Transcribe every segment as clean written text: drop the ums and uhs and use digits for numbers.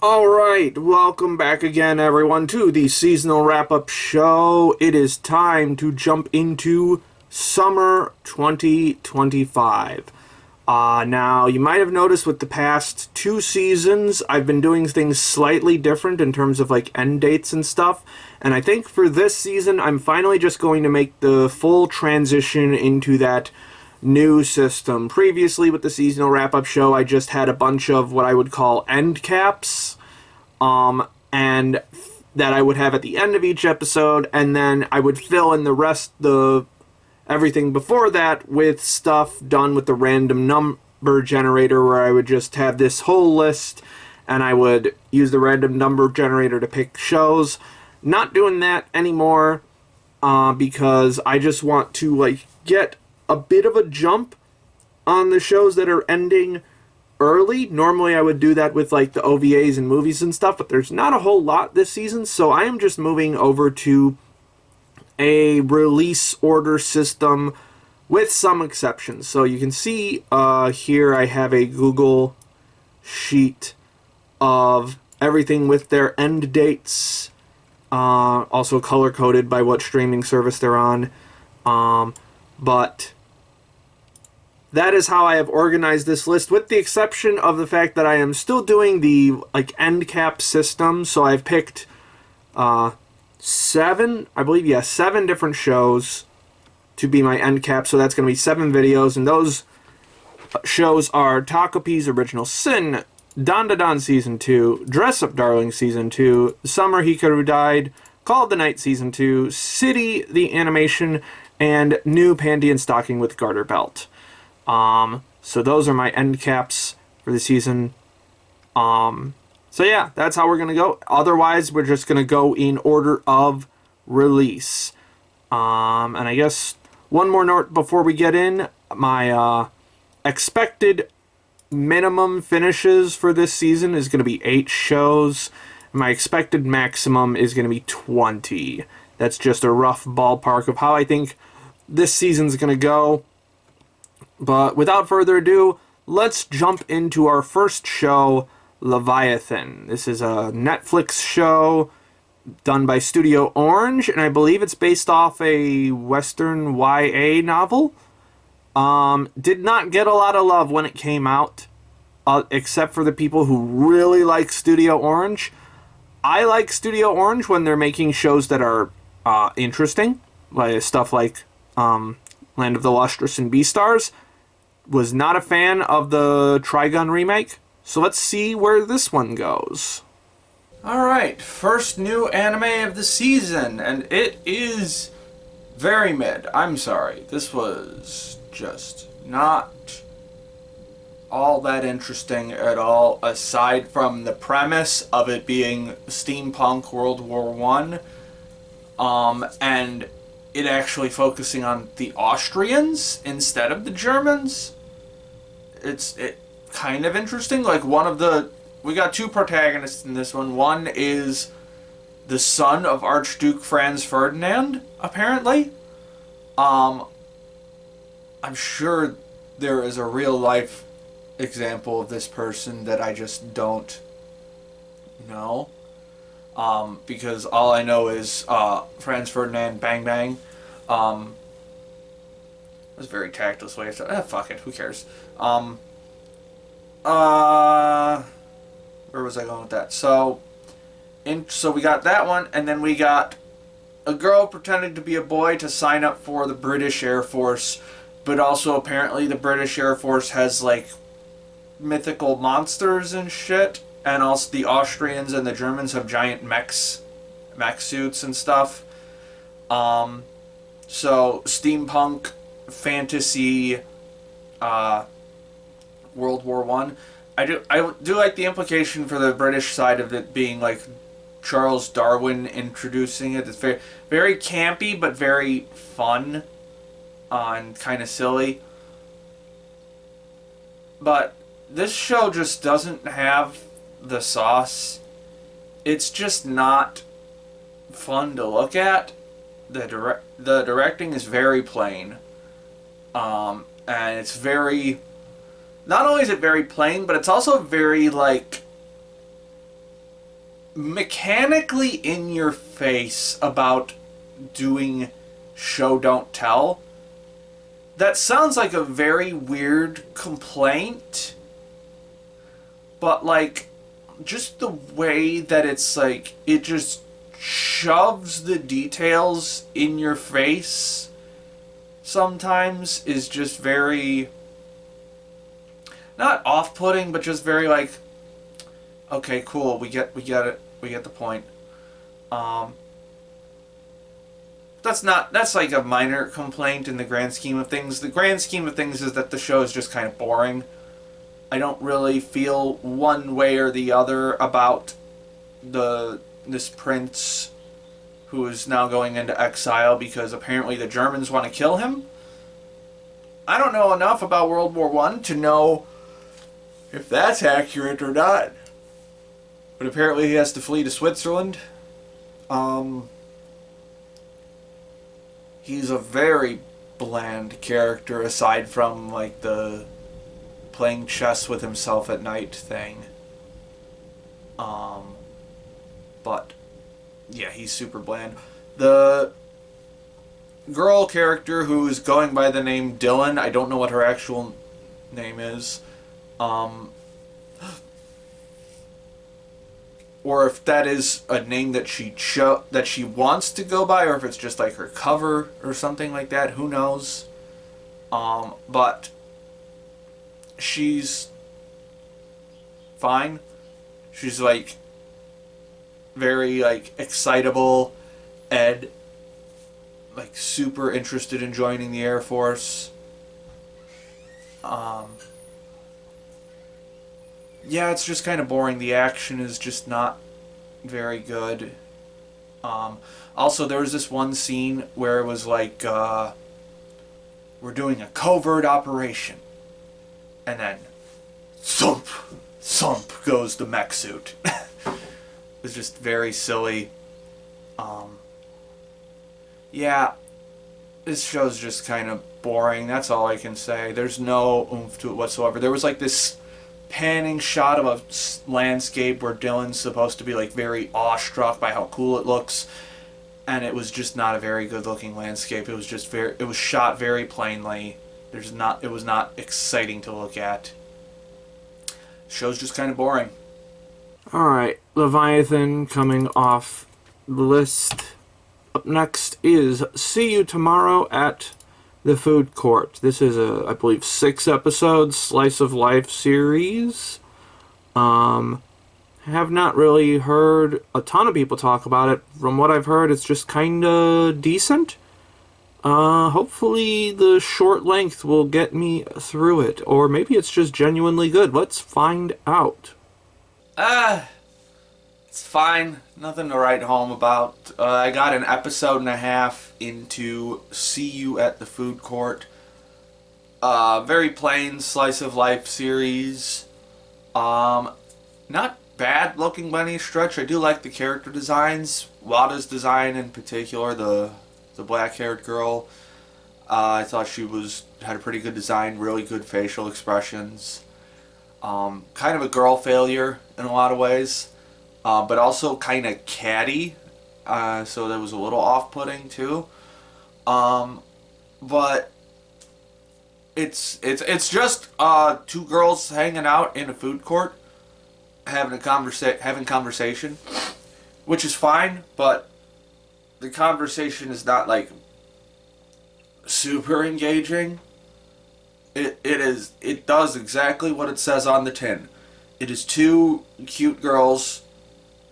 Alright, welcome back again, everyone, to the seasonal wrap-up show. It is time to jump into summer 2025. Now, you might have noticed with the past two seasons, I've been doing things slightly different in terms of, like, end dates and stuff. And I think for this season, I'm finally just going to make the full transition into that new system. Previously, with the seasonal wrap-up show, I just had a bunch of what I would call end caps, and that I would have at the end of each episode, and then I would fill in the rest, the everything before that, with stuff done with the random number generator, where I would just have this whole list, and I would use the random number generator to pick shows. Not doing that anymore, because I just want to, like, get a bit of a jump on the shows that are ending early. Normally I would do that with, like, the OVAs and movies and stuff, but there's not a whole lot this season, so I am just moving over to a release order system with some exceptions. So you can see here I have a Google sheet of everything with their end dates, also color-coded by what streaming service they're on, but that is how I have organized this list, with the exception of the fact that I am still doing the, like, end cap system. So I've picked seven different shows to be my end cap. So that's going to be 7 videos, and those shows are Takopi's Original Sin, Dan Da Dan Season 2, Dress Up Darling Season 2, Summer Hikaru Died, Call of the Night Season 2, City the Animation, and New Panty and Stocking with Garter Belt. So those are my end caps for the season. So yeah, that's how we're going to go. Otherwise, we're just going to go in order of release. And I guess one more note before we get in. My expected minimum finishes for this season is going to be 8 shows. My expected maximum is going to be 20. That's just a rough ballpark of how I think this season's going to go. But without further ado, let's jump into our first show, Leviathan. This is a Netflix show done by Studio Orange, and I believe it's based off a Western YA novel. Did not get a lot of love when it came out, except for the people who really like Studio Orange. I like Studio Orange when they're making shows that are interesting, like stuff like Land of the Lustrous and Beastars. Was not a fan of the Trigun remake, so let's see where this one goes. Alright, first new anime of the season, and it is very mid. I'm sorry, this was just not all that interesting at all, aside from the premise of it being steampunk World War One, and it actually focusing on the Austrians instead of the Germans. It's kind of interesting. Like, we got 2 protagonists in this one. One is the son of Archduke Franz Ferdinand, apparently. I'm sure there is a real life example of this person that I just don't know. Because all I know is Franz Ferdinand Bang Bang. It was a very tactless way of saying, fuck it, who cares? Where was I going with that? So we got that one, and then we got a girl pretending to be a boy to sign up for the British Air Force, but also apparently the British Air Force has, like, mythical monsters and shit, and also the Austrians and the Germans have giant mech suits and stuff. So steampunk fantasy, World War One. I do like the implication for the British side of it being, like, Charles Darwin introducing it. It's very, very campy, but very fun, and kind of silly. But this show just doesn't have the sauce. It's just not fun to look at. The directing is very plain, and it's very. Not only is it very plain, but it's also very, like, mechanically in your face about doing show don't tell. That sounds like a very weird complaint, but like just the way that it's like it just shoves the details in your face sometimes is just very not off-putting, but just very like, okay, cool, we get it, we get the point. That's like a minor complaint in the grand scheme of things. The grand scheme of things is that the show is just kind of boring. I don't really feel one way or the other about this prince who is now going into exile because apparently the Germans want to kill him. I don't know enough about World War I to know if that's accurate or not. But apparently he has to flee to Switzerland. He's a very bland character aside from like the playing chess with himself at night thing. But yeah, he's super bland. The girl character who is going by the name Dylan, I don't know what her actual name is. Or if that is a name that she wants to go by, or if it's just like her cover or something like that. Who knows? But she's fine. She's like very like excitable and like super interested in joining the Air Force. Yeah, it's just kind of boring. The action is just not very good. Also, there was this one scene where it was like, we're doing a covert operation. And then, thump, thump goes the mech suit. It was just very silly. Yeah, this show's just kind of boring. That's all I can say. There's no oomph to it whatsoever. There was like this panning shot of a landscape where Dylan's supposed to be like very awestruck by how cool it looks, and it was just not a very good looking landscape. It was just it was shot very plainly. It was not exciting to look at. The show's just kind of boring. Alright, Leviathan coming off the list. Up next is See You Tomorrow at the Food Court. This is a, I believe, 6-episode slice of life series. Have not really heard a ton of people talk about it. From what I've heard, it's just kinda decent. Hopefully the short length will get me through it, or maybe it's just genuinely good. Let's find out. It's fine. Nothing to write home about. I got an episode and a half into See You at the Food Court. Very plain slice of life series. Not bad looking by any stretch. I do like the character designs. Wada's design in particular, the black haired girl. I thought she had a pretty good design, really good facial expressions. Kind of a girl failure in a lot of ways. But also kind of catty, so that was a little off-putting too. But it's just two girls hanging out in a food court, having conversation, which is fine. But the conversation is not like super engaging. It does exactly what it says on the tin. It is two cute girls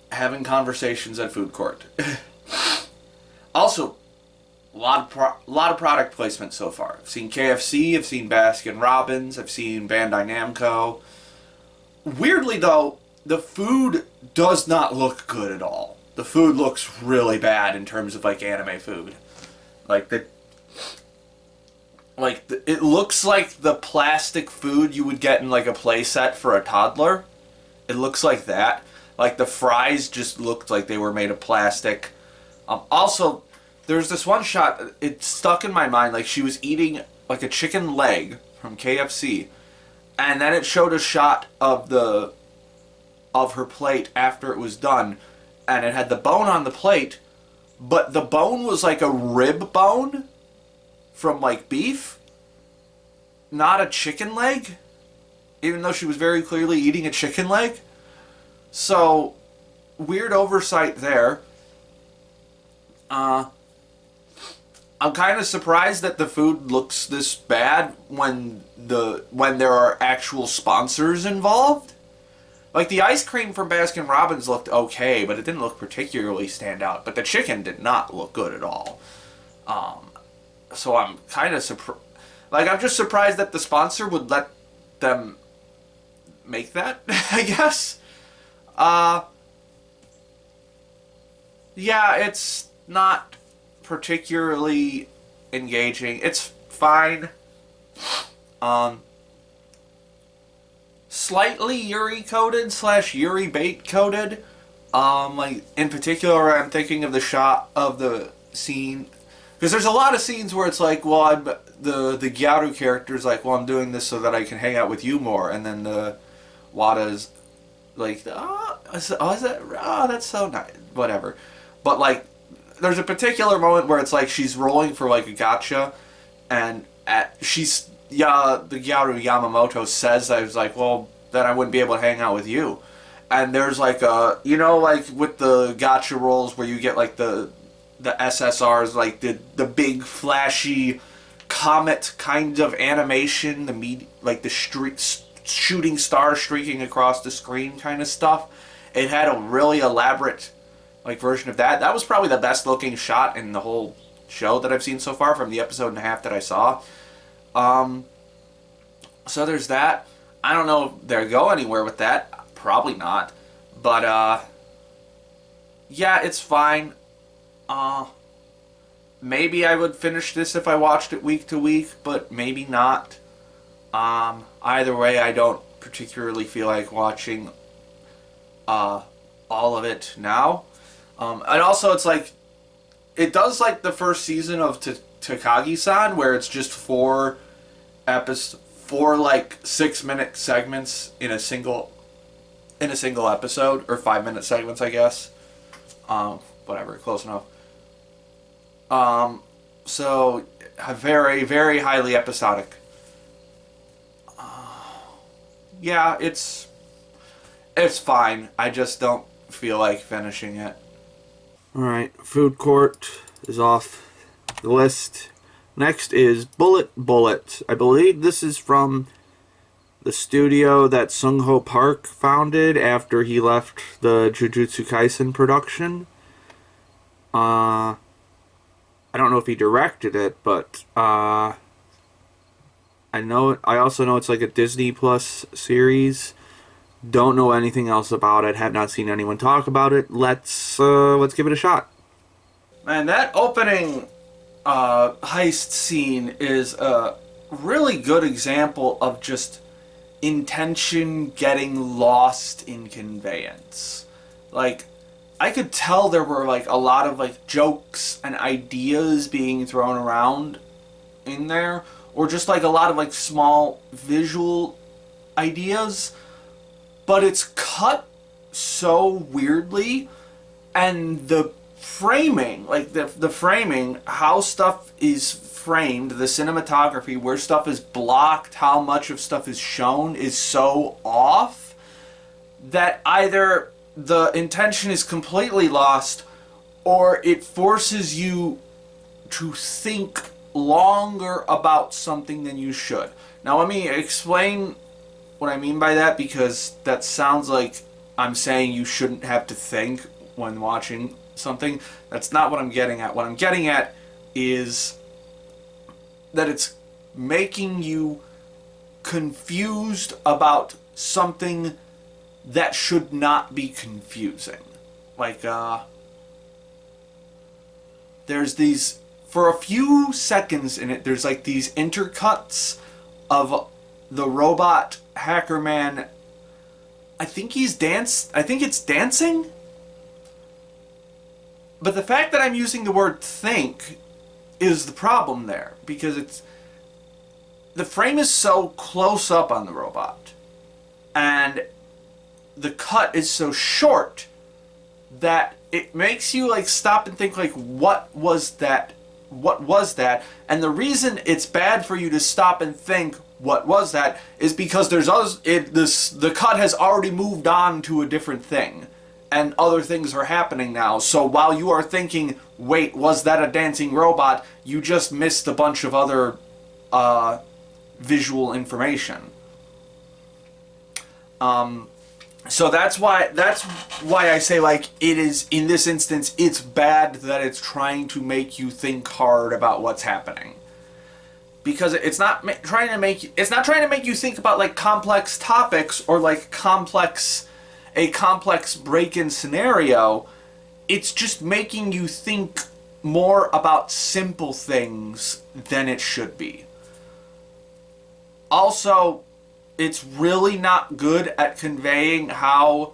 having conversations at food court. Also, a lot of product placement so far. I've seen KFC, I've seen Baskin Robbins, I've seen Bandai Namco. Weirdly though, the food does not look good at all. The food looks really bad in terms of like anime food. It looks like the plastic food you would get in like a play set for a toddler. It looks like that. Like the fries just looked like they were made of plastic. Also, there's this one shot, it stuck in my mind, like she was eating like a chicken leg from KFC, and then it showed a shot of of her plate after it was done, and it had the bone on the plate, but the bone was like a rib bone from like beef, not a chicken leg, even though she was very clearly eating a chicken leg. So, weird oversight there. I'm kind of surprised that the food looks this bad when there are actual sponsors involved. Like, the ice cream from Baskin Robbins looked okay, but it didn't look particularly stand out. But the chicken did not look good at all. So I'm kind of surprised. Like, I'm just surprised that the sponsor would let them make that, I guess. Yeah, it's not particularly engaging. It's fine. Slightly Yuri coded / Yuri bait coded. Like, in particular, I'm thinking of the shot of the scene, because there's a lot of scenes where it's like, well, the Gyaru character's like, well, I'm doing this so that I can hang out with you more, and then the Wada's like, that's so nice, whatever. But like, there's a particular moment where it's like she's rolling for like a gacha, and the Gyaru Yamamoto says, I was like, well, then I wouldn't be able to hang out with you. And there's like like with the gacha rolls where you get like the SSRs, like the big flashy comet kind of animation, the shooting star streaking across the screen kind of stuff. It had a really elaborate like version of that. That was probably the best looking shot in the whole show that I've seen so far from the episode and a half that I saw. So there's that. I don't know if they'll go anywhere with that. Probably not. But yeah, it's fine. Maybe I would finish this if I watched it week to week, but maybe not. Either way, I don't particularly feel like watching all of it now. And also, it's like, it does like the first season of Takagi-san, where it's just four like 6-minute segments in a single episode, or 5-minute segments, I guess. Whatever, close enough. So very, very highly episodic. Yeah, it's fine. I just don't feel like finishing it. Alright, Food Court is off the list. Next is Bullet Bullet. I believe this is from the studio that Sung-Ho Park founded after he left the Jujutsu Kaisen production. I don't know if he directed it, but I also know it's like a Disney Plus series. Don't know anything else about it. Have not seen anyone talk about it. Let's give it a shot. Man, that opening heist scene is a really good example of just intention getting lost in conveyance. Like, I could tell there were like a lot of like jokes and ideas being thrown around in there, or just like a lot of like small visual ideas, but it's cut so weirdly, and the framing, like the framing, how stuff is framed, the cinematography, where stuff is blocked, how much of stuff is shown, is so off that either the intention is completely lost, or it forces you to think longer about something than you should. Now let me explain what I mean by that, because that sounds like I'm saying you shouldn't have to think when watching something. That's not what I'm getting at. What I'm getting at is that it's making you confused about something that should not be confusing. Like, there's these, for a few seconds in it, there's like these intercuts of the robot hacker man. I think it's dancing. But the fact that I'm using the word think is the problem there, because the frame is so close up on the robot, and the cut is so short that it makes you like stop and think like, what was that? What was that? And the reason it's bad for you to stop and think what was that is because the cut has already moved on to a different thing, and other things are happening now. So while you are thinking, wait, was that a dancing robot? You just missed a bunch of other visual information. So that's why I say, like, it is, in this instance, it's bad that it's trying to make you think hard about what's happening. Because it's not trying to make you think about, like, complex topics or, like, a complex break-in scenario. It's just making you think more about simple things than it should be. Also, it's really not good at conveying how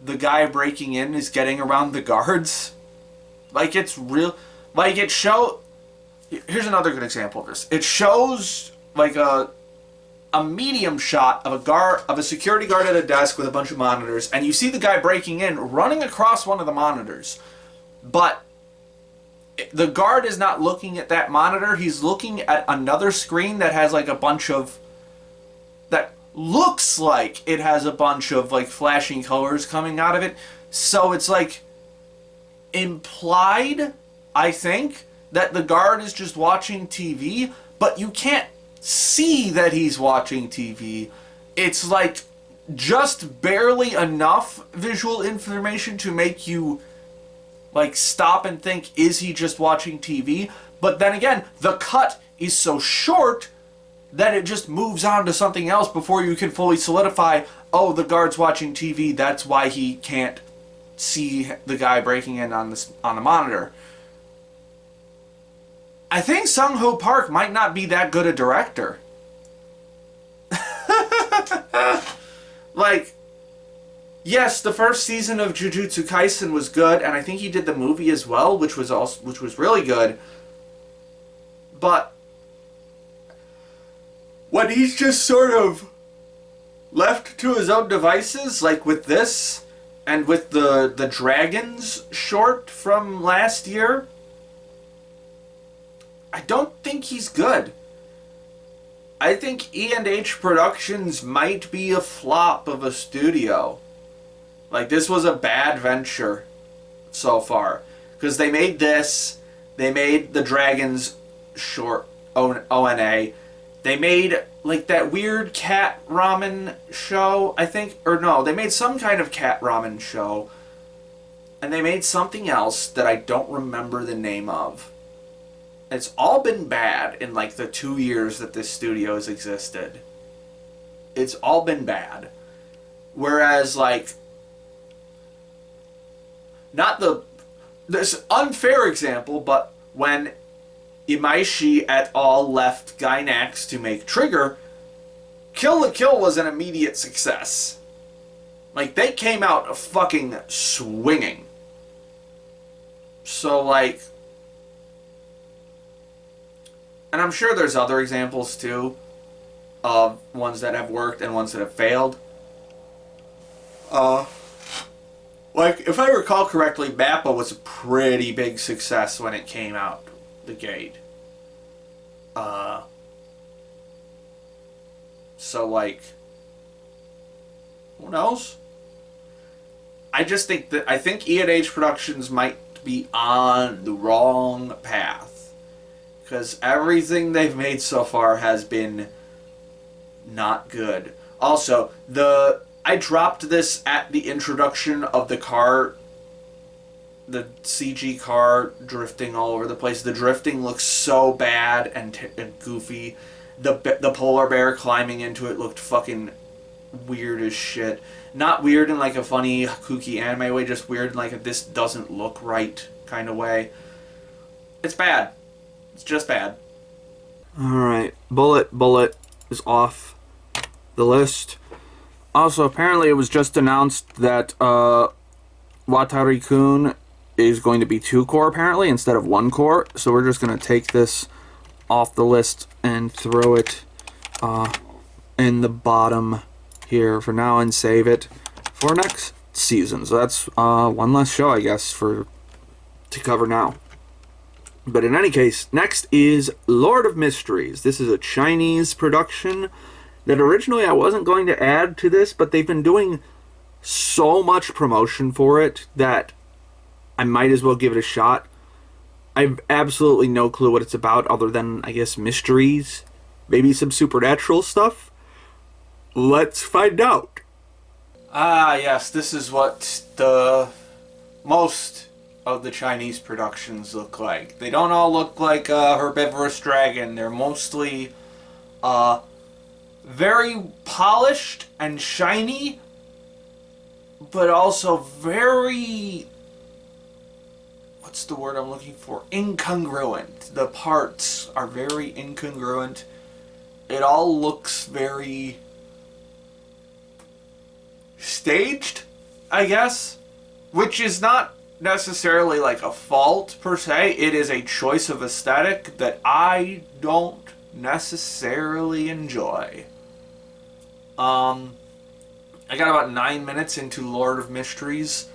the guy breaking in is getting around the guards. Like, it's real. Like, here's another good example of this. It shows, like, a medium shot of a security guard at a desk with a bunch of monitors, and you see the guy breaking in running across one of the monitors. But the guard is not looking at that monitor. He's looking at another screen that has, like, a bunch of... that looks like it has a bunch of, like, flashing colors coming out of it. So it's, like, implied, I think, that the guard is just watching TV, but you can't see that he's watching TV. It's, like, just barely enough visual information to make you, like, stop and think, is he just watching TV? But then again, the cut is so short that it just moves on to something else before you can fully solidify, oh, the guard's watching TV, that's why he can't see the guy breaking in on the monitor. I think Sung-Ho Park might not be that good a director. Like, yes, the first season of Jujutsu Kaisen was good, and I think he did the movie as well, which was really good. But when he's just sort of left to his own devices, like with this, and with the Dragons short from last year, I don't think he's good. I think E&H Productions might be a flop of a studio. Like, this was a bad venture so far. Because they made this, they made the Dragons short ONA, they made, like, that weird cat ramen show, I think, or no, they made some kind of cat ramen show, and they made something else that I don't remember the name of. It's all been bad in, like, the 2 years that this studio has existed. It's all been bad. Whereas, like, not this unfair example, but when Imaishi et al. Left Gainax to make Trigger, Kill la Kill was an immediate success. Like, they came out fucking swinging. So, like... And I'm sure there's other examples, too, of ones that have worked and ones that have failed. Like, if I recall correctly, Mappa was a pretty big success when it came out the gate. So, like, who knows? I think E&H Productions might be on the wrong path. Because everything they've made so far has been not good. Also, I dropped this at the introduction of the CG car drifting all over the place. The drifting looks so bad and goofy. The polar bear climbing into it looked fucking weird as shit. Not weird in, like, a funny, kooky anime way, just weird in, like, a this doesn't look right kind of way. It's bad. It's just bad. Alright, Bullet is off the list. Also, apparently it was just announced that Watari-kun is going to be 2 core, apparently, instead of 1 core. So we're just going to take this off the list and throw it in the bottom here for now and save it for next season. So that's one less show, I guess, to cover now. But in any case, next is Lord of Mysteries. This is a Chinese production that originally I wasn't going to add to this, but they've been doing so much promotion for it that I might as well give it a shot. I have absolutely no clue what it's about other than, I guess, mysteries. Maybe some supernatural stuff. Let's find out. Ah, yes, this is what the most of the Chinese productions look like. They don't all look like a herbivorous dragon. They're mostly very polished and shiny, but also very... what's the word I'm looking for? Incongruent. The parts are very incongruent. It all looks very staged, I guess, which is not necessarily like a fault per se. It is a choice of aesthetic that I don't necessarily enjoy. I got about 9 minutes into Lord of Mysteries,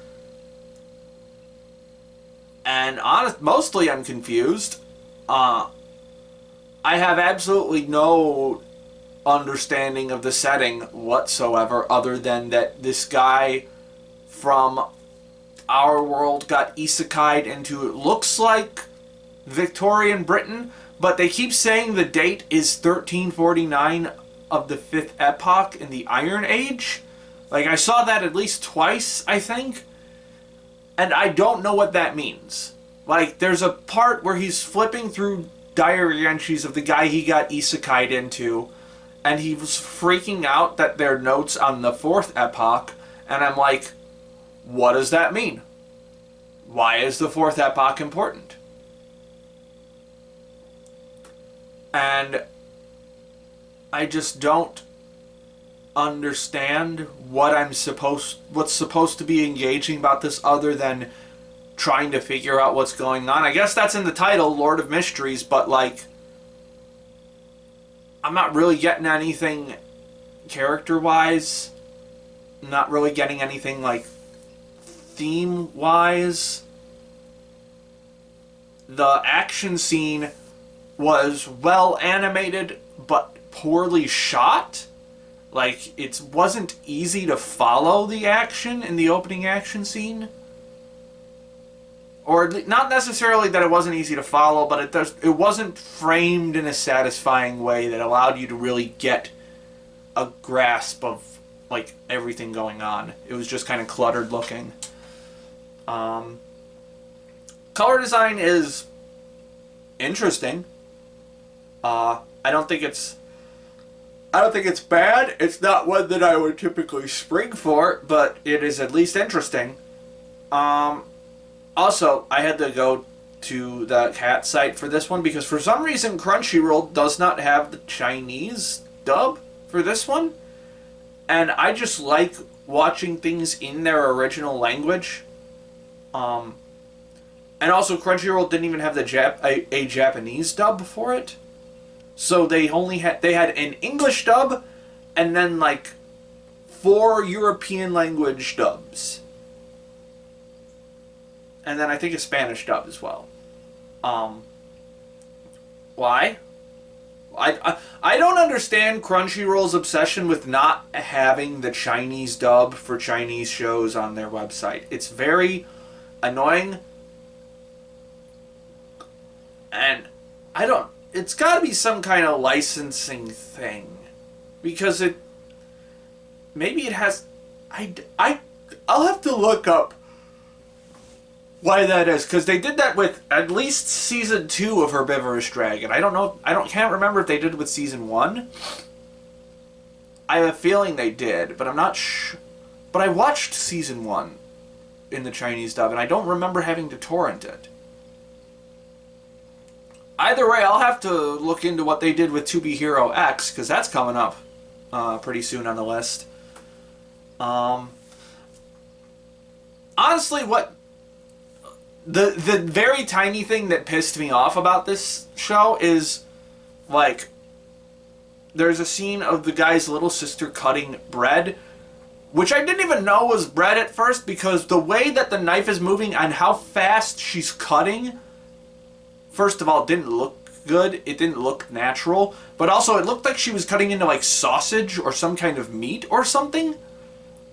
and mostly I'm confused. I have absolutely no understanding of the setting whatsoever, other than that this guy from our world got isekai'd into, it looks like Victorian Britain, but they keep saying the date is 1349 of the 5th epoch in the Iron Age. Like, I saw that at least twice, I think, and I don't know what that means. Like, there's a part where he's flipping through diary entries of the guy he got isekai'd into, and he was freaking out that they're notes on the 4th epoch, and I'm like, what does that mean? Why is the 4th epoch important? And I just don't understand what's supposed to be engaging about this, other than trying to figure out what's going on. I guess that's in the title, Lord of Mysteries, but like, I'm not really getting anything character-wise. Not really getting anything like theme-wise. The action scene was well animated, but poorly shot. Like, it wasn't easy to follow the action in the opening action scene. Or not necessarily that it wasn't easy to follow, but it wasn't framed in a satisfying way that allowed you to really get a grasp of like everything going on. It was just kind of cluttered looking. Color design is interesting. I don't think it's bad. It's not one that I would typically spring for, but it is at least interesting. Also, I had to go to the cat site for this one because for some reason Crunchyroll does not have the Chinese dub for this one. And I just like watching things in their original language. And also Crunchyroll didn't even have a Japanese dub for it. So they had an English dub and then like 4 European language dubs. And then I think a Spanish dub as well. Why? I don't understand Crunchyroll's obsession with not having the Chinese dub for Chinese shows on their website. It's very annoying. And it's got to be some kind of licensing thing. Because maybe it has... I'll have to look up why that is, because they did that with at least season 2 of Herbivorous Dragon. Can't remember if they did it with season 1. I have a feeling they did, but I'm not sure. But I watched season 1 in the Chinese dub, and I don't remember having to torrent it. Either way, I'll have to look into what they did with To Be Hero X, because that's coming up pretty soon on the list. Honestly, the very tiny thing that pissed me off about this show is, like, there's a scene of the guy's little sister cutting bread, which I didn't even know was bread at first, because the way that the knife is moving and how fast she's cutting, first of all, didn't look good. It didn't look natural, but also it looked like she was cutting into like sausage or some kind of meat or something.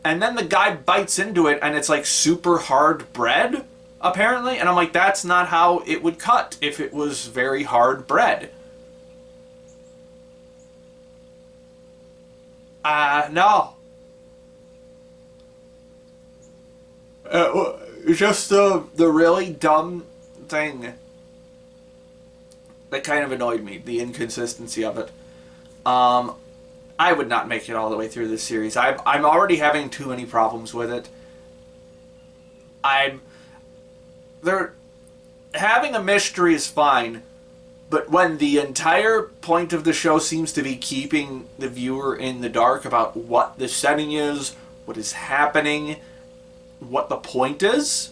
And then the guy bites into it and it's like super hard bread, apparently. And I'm like, that's not how it would cut if it was very hard bread. No. Just the really dumb thing that kind of annoyed me, the inconsistency of it. I would not make it all the way through this series. I'm already having too many problems with it. Having a mystery is fine, but when the entire point of the show seems to be keeping the viewer in the dark about what the setting is, what is happening, what the point is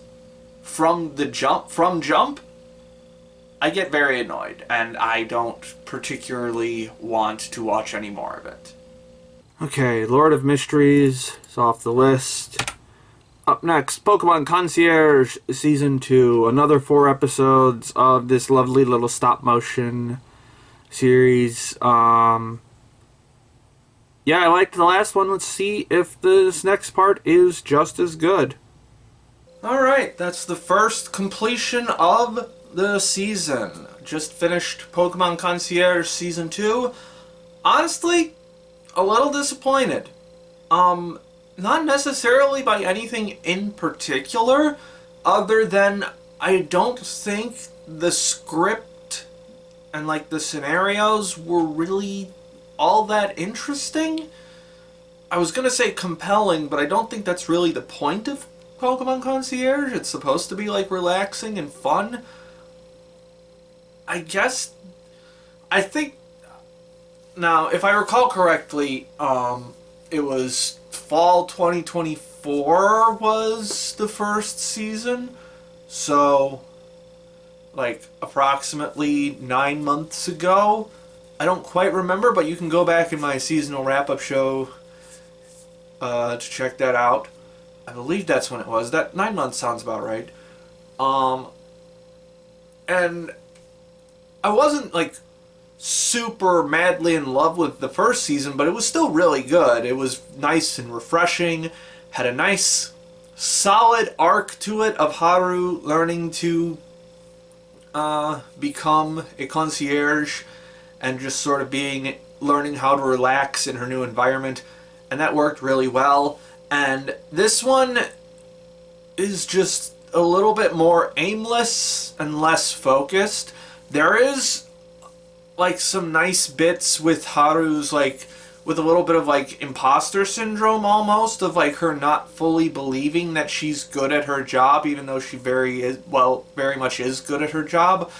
from jump, I get very annoyed, and I don't particularly want to watch any more of it. Okay, Lord of Mysteries is off the list. Up next, Pokemon Concierge Season 2. Another 4 episodes of this lovely little stop-motion series. Yeah, I liked the last one. Let's see if this next part is just as good. Alright, that's the first completion of the season. Just finished Pokemon Concierge Season 2. Honestly, a little disappointed. Not necessarily by anything in particular, other than I don't think the script and like the scenarios were really all that interesting. I was gonna say compelling, but I don't think that's really the point of Pokemon Concierge. It's supposed to be like relaxing and fun. I think now, if I recall correctly, it was fall 2024 was the first season, so like approximately 9 months ago. I don't quite remember, but you can go back in my seasonal wrap-up show to check that out. I believe that's when it was. That 9 months sounds about right. And I wasn't like super madly in love with the first season, but it was still really good. It was nice and refreshing, had a nice solid arc to it of Haru learning to become a concierge and just sort of learning how to relax in her new environment, and that worked really well. And this one is just a little bit more aimless and less focused. There is like some nice bits with Haru's like with a little bit of like imposter syndrome almost, of like her not fully believing that she's good at her job, even though she very much is good at her job.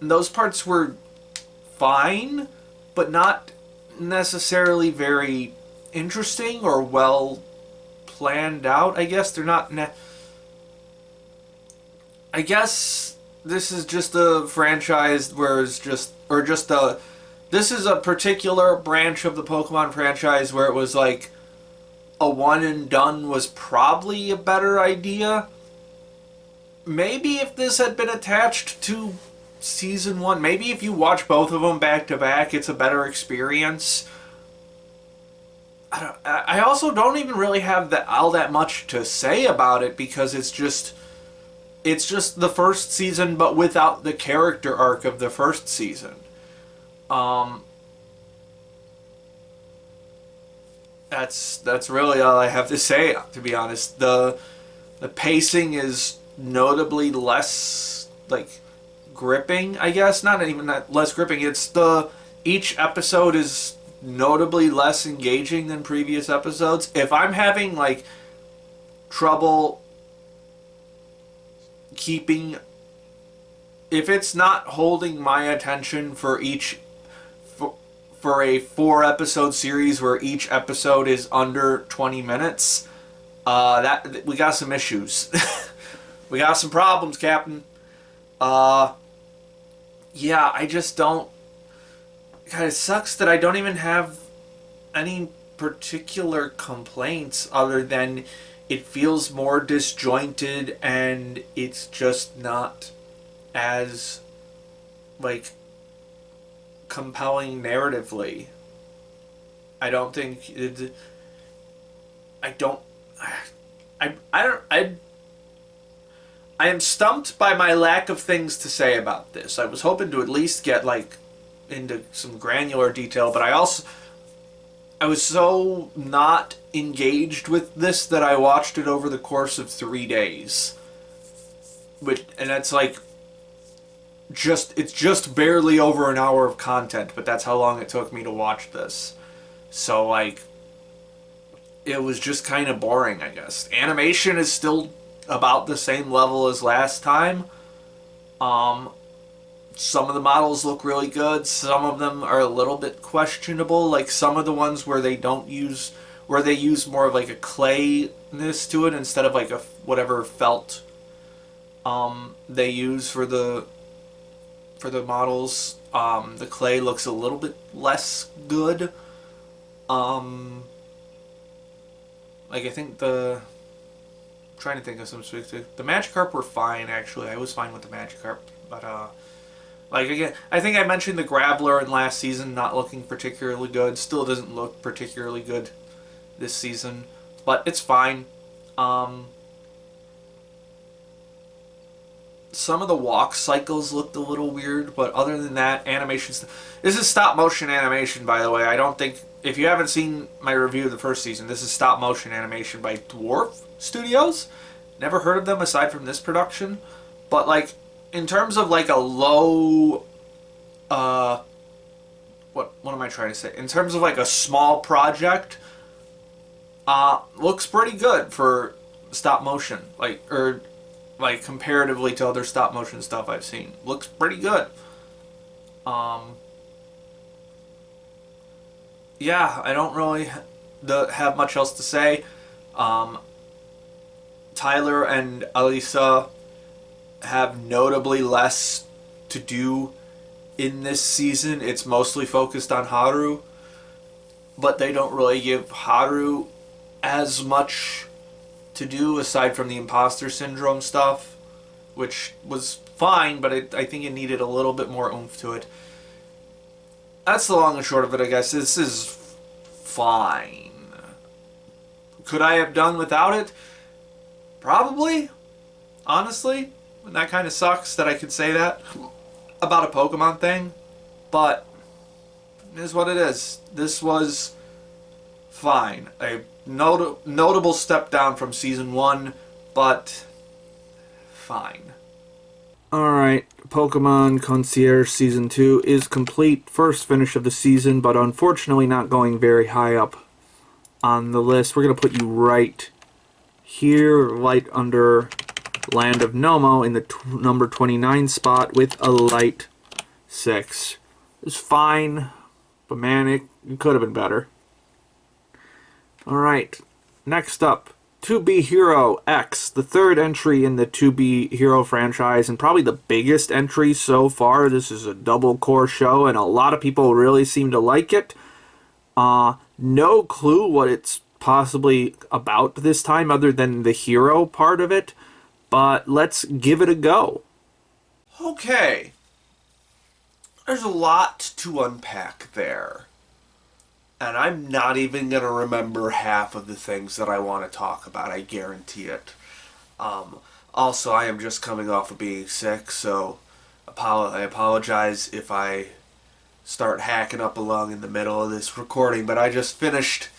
And those parts were fine, but not necessarily very interesting or well planned out. I guess they're not I guess this is just a franchise where it's this is a particular branch of the Pokemon franchise where it was like a one and done was probably a better idea. Maybe if this had been attached to season 1, maybe if you watch both of them back to back, it's a better experience. I also don't even really have all that much to say about it, because it's just the first season, but without the character arc of the first season. That's really all I have to say, to be honest. The pacing is notably less like gripping, I guess. Not even that less gripping. It's each episode is notably less engaging than previous episodes. If I'm having like trouble if it's not holding my attention for a 4 episode series where each episode is under 20 minutes, that we got some issues. We got some problems, Captain. Yeah, I just don't. God, it sucks that I don't even have any particular complaints other than it feels more disjointed and it's just not as, like, compelling narratively. I don't think it, I don't I am stumped by my lack of things to say about this. I was hoping to at least get, like, into some granular detail, but I was so not engaged with this that I watched it over the course of 3 days. And that's like it's just barely over an hour of content, but that's how long it took me to watch this. So, like, it was just kind of boring, I guess. Animation is still about the same level as last time. Some of the models look really good. Some of them are a little bit questionable. Like some of the ones where they use more of like a clayness to it instead of like a whatever felt they use for the models. The clay looks a little bit less good. Like I think I'm trying to think of some specific. The Magikarp were fine actually. I was fine with the Magikarp, but like again, I think I mentioned the Graveler in last season not looking particularly good. Still doesn't look particularly good this season, but it's fine. Some of the walk cycles looked a little weird, but other than that, animation. This is stop motion animation, by the way. I don't think if you haven't seen my review of the first season, this is stop motion animation by Dwarf Studios. Never heard of them aside from this production, but like in terms of like a low, what am I trying to say? In terms of like a small project, looks pretty good for stop motion, like comparatively to other stop motion stuff I've seen. Looks pretty good. Yeah, I don't really have much else to say. Tyler and Alisa have notably less to do in this season. It's mostly focused on Haru, but they don't really give Haru as much to do aside from the imposter syndrome stuff, which was fine, but I think it needed a little bit more oomph to it. That's the long and short of it, I guess. This is fine. Could I have done without it? Probably. Honestly. And that kind of sucks that I could say that about a Pokemon thing. But it is what it is. This was fine. A notable step down from Season 1, but fine. Alright, Pokemon Concierge Season 2 is complete. First finish of the season, but unfortunately not going very high up on the list. We're going to put you right here, right under Land of Nomo in the number 29 spot with a light 6. It's fine, but man, it could have been better. Alright, next up, 2B Hero X, the third entry in the 2B Hero franchise, and probably the biggest entry so far. This is a double core show, and a lot of people really seem to like it. No clue what it's possibly about this time, other than the hero part of it, but let's give it a go. Okay. There's a lot to unpack there. And I'm not even going to remember half of the things that I want to talk about, I guarantee it. Also, I am just coming off of being sick, so I apologize if I start hacking up along in the middle of this recording, but I just finished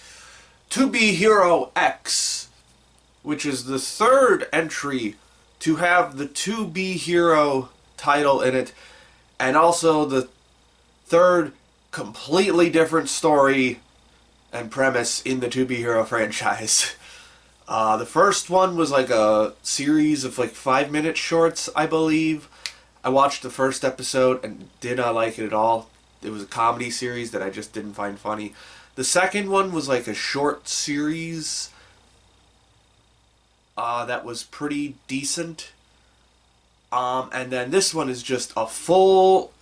2B Hero X, which is the third entry to have the 2B Hero title in it, and also the third completely different story and premise in the 2B Hero franchise. The first one was like a series of like 5-minute shorts, I believe. I watched the first episode and did not like it at all. It was a comedy series that I just didn't find funny. The second one was like a short series that was pretty decent. And then this one is just a full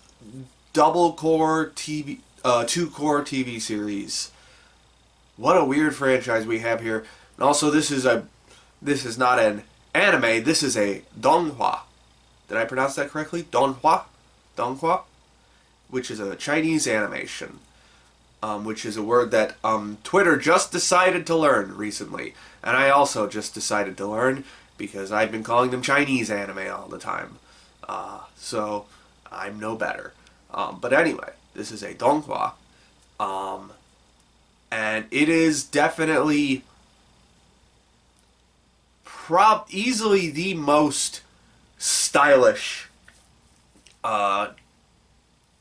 double core TV, 2-core TV series. what a weird franchise we have here. And also, this is not an anime. This is a donghua. Did I pronounce that correctly? Donghua, which is a Chinese animation. Which is a word that Twitter just decided to learn recently. And I also just decided to learn because I've been calling them Chinese anime all the time. So I'm no better. But anyway, this is a donghua. And it is definitely easily the most stylish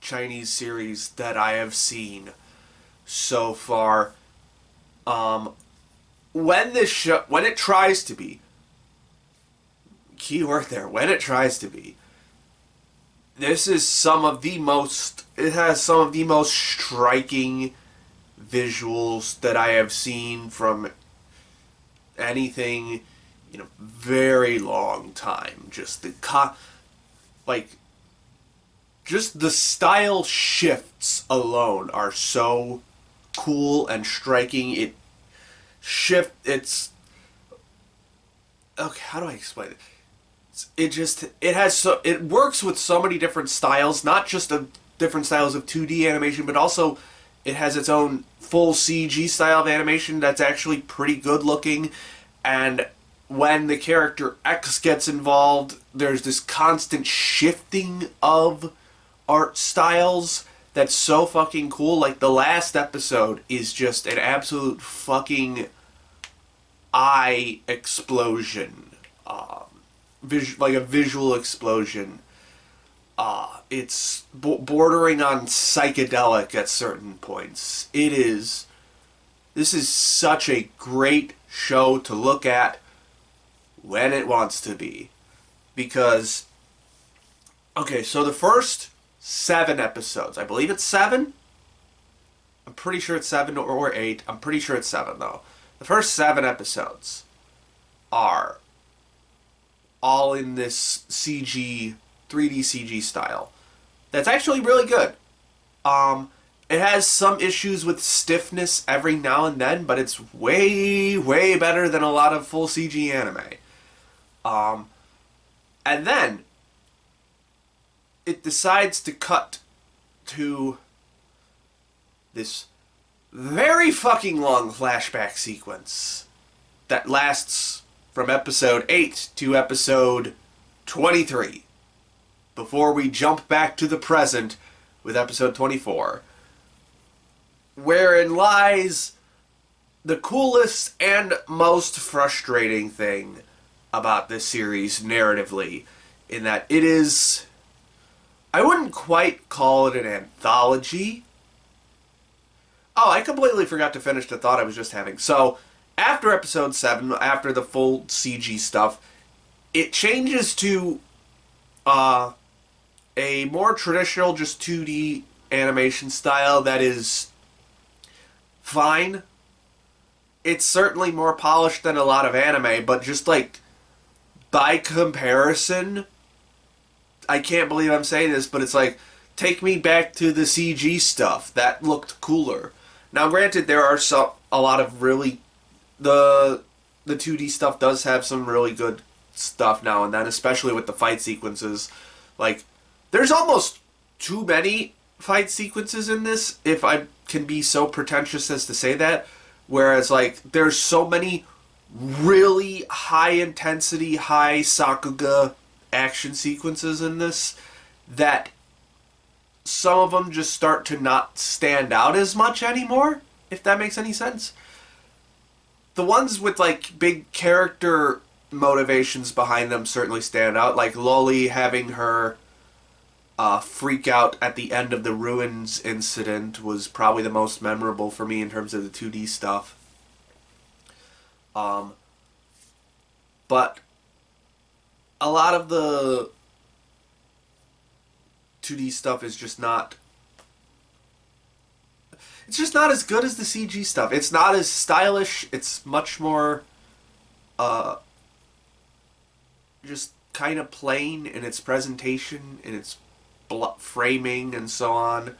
Chinese series that I have seen so far. When it tries to be, key word there, when it tries to be, this is it has some of the most striking visuals that I have seen from anything in a very long time. Just just the style shifts alone are so cool and striking. It's okay, how do I explain it? It works with so many different styles, not just of different styles of 2D animation, but also it has its own full CG style of animation that's actually pretty good looking. And when the character X gets involved, there's this constant shifting of art styles that's so fucking cool. Like, the last episode is just an absolute fucking eye explosion. Like a visual explosion. It's bordering on psychedelic at certain points. This is such a great show to look at when it wants to be. Because, okay, so the first 7 episodes, I believe it's 7? I'm pretty sure it's 7 or 8. I'm pretty sure it's 7, though. The first 7 episodes are all in this 3D CG style. That's actually really good. It has some issues with stiffness every now and then, but it's way, way better than a lot of full CG anime. And then it decides to cut to this very fucking long flashback sequence that lasts from episode 8 to episode 23 before we jump back to the present with episode 24, wherein lies the coolest and most frustrating thing about this series narratively, in that it is, I wouldn't quite call it an anthology. Oh, I completely forgot to finish the thought I was just having. So, after episode 7, after the full CG stuff, it changes to a more traditional, just 2D animation style that is fine. It's certainly more polished than a lot of anime, but just like, by comparison, I can't believe I'm saying this, but it's like, take me back to the CG stuff. That looked cooler. Now, granted, there are a lot of really, the 2D stuff does have some really good stuff now and then, especially with the fight sequences. Like, there's almost too many fight sequences in this, if I can be so pretentious as to say that. Whereas, like, there's so many really high intensity, high Sakuga action sequences in this that some of them just start to not stand out as much anymore, if that makes any sense. The ones with, like, big character motivations behind them certainly stand out, like Loli having her freak out at the end of the ruins incident was probably the most memorable for me in terms of the 2D stuff. But a lot of the 2D stuff is just not, it's just not as good as the CG stuff. It's not as stylish. It's much more just kind of plain in its presentation, in its framing and so on.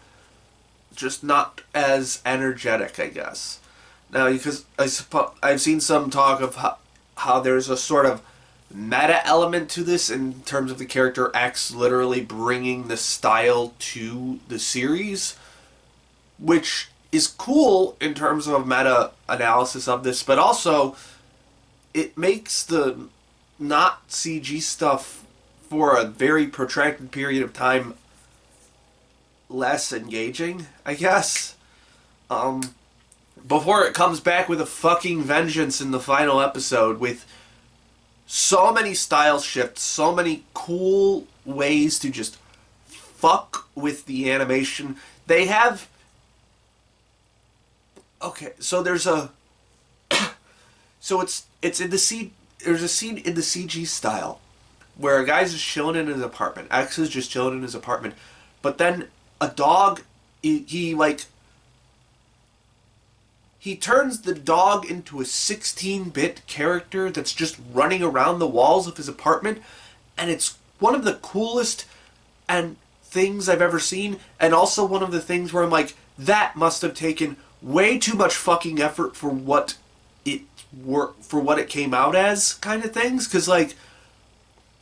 Just not as energetic, I guess. Now, because I've seen some talk of how there's a sort of meta element to this in terms of the character X literally bringing the style to the series, which is cool in terms of a meta analysis of this, but also it makes the not CG stuff for a very protracted period of time less engaging, I guess. Before it comes back with a fucking vengeance in the final episode with so many style shifts, so many cool ways to just fuck with the animation. They have... Okay, so there's a... So it's in the C... There's a scene in the CG style where a guy's just chilling in his apartment. X is just chilling in his apartment. But then a dog... He turns the dog into a 16-bit character that's just running around the walls of his apartment, and it's one of the coolest and things I've ever seen, and also one of the things where I'm like, that must have taken way too much fucking effort for what it came out as, kind of things, because like,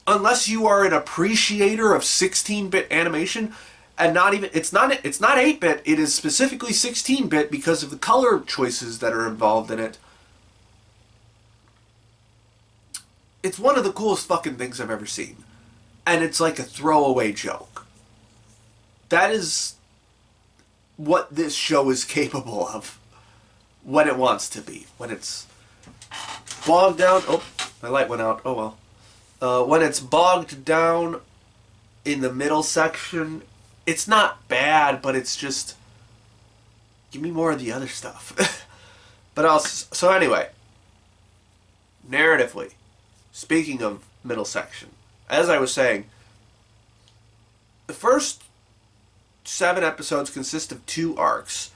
unless you are an appreciator of 16-bit animation, and it's not 8-bit, it is specifically 16-bit because of the color choices that are involved in it. It's one of the coolest fucking things I've ever seen. And it's like a throwaway joke. That is what this show is capable of when it wants to be. When it's bogged down... Oh, my light went out. Oh well. When it's bogged down in the middle section... It's not bad, but it's just... Give me more of the other stuff. So anyway. Narratively. Speaking of middle section. As I was saying. The first 7 episodes consist of 2 arcs.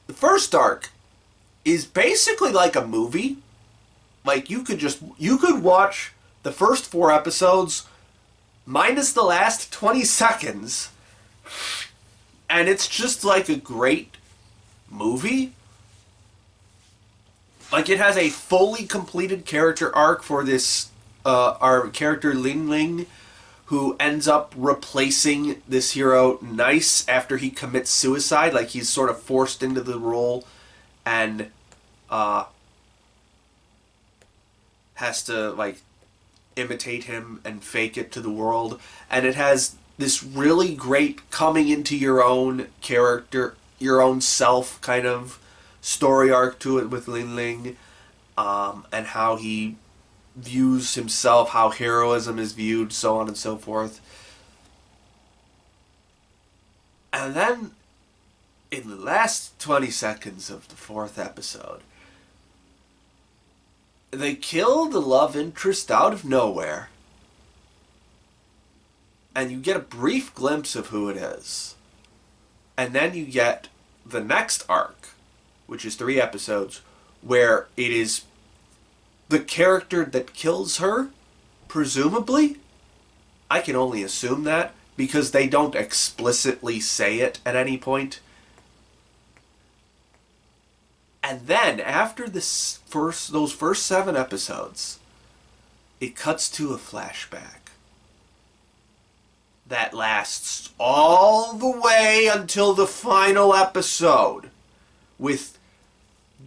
The first arc is basically like a movie. Like, you could watch the first 4 episodes minus the last 20 seconds... And it's just like a great movie. Like, it has a fully completed character arc for this, our character Ling Ling, who ends up replacing this hero Nice after he commits suicide. Like, he's sort of forced into the role and has to, like, imitate him and fake it to the world. And it has this really great coming into your own character, your own self kind of story arc to it with Ling Ling, and how he views himself, how heroism is viewed, so on and so forth. And then, in the last 20 seconds of the 4th episode, they kill the love interest out of nowhere. And you get a brief glimpse of who it is. And then you get the next arc, which is 3 episodes, where it is the character that kills her, presumably. I can only assume that, because they don't explicitly say it at any point. And then, after those first 7 episodes, it cuts to a flashback that lasts all the way until the final episode, with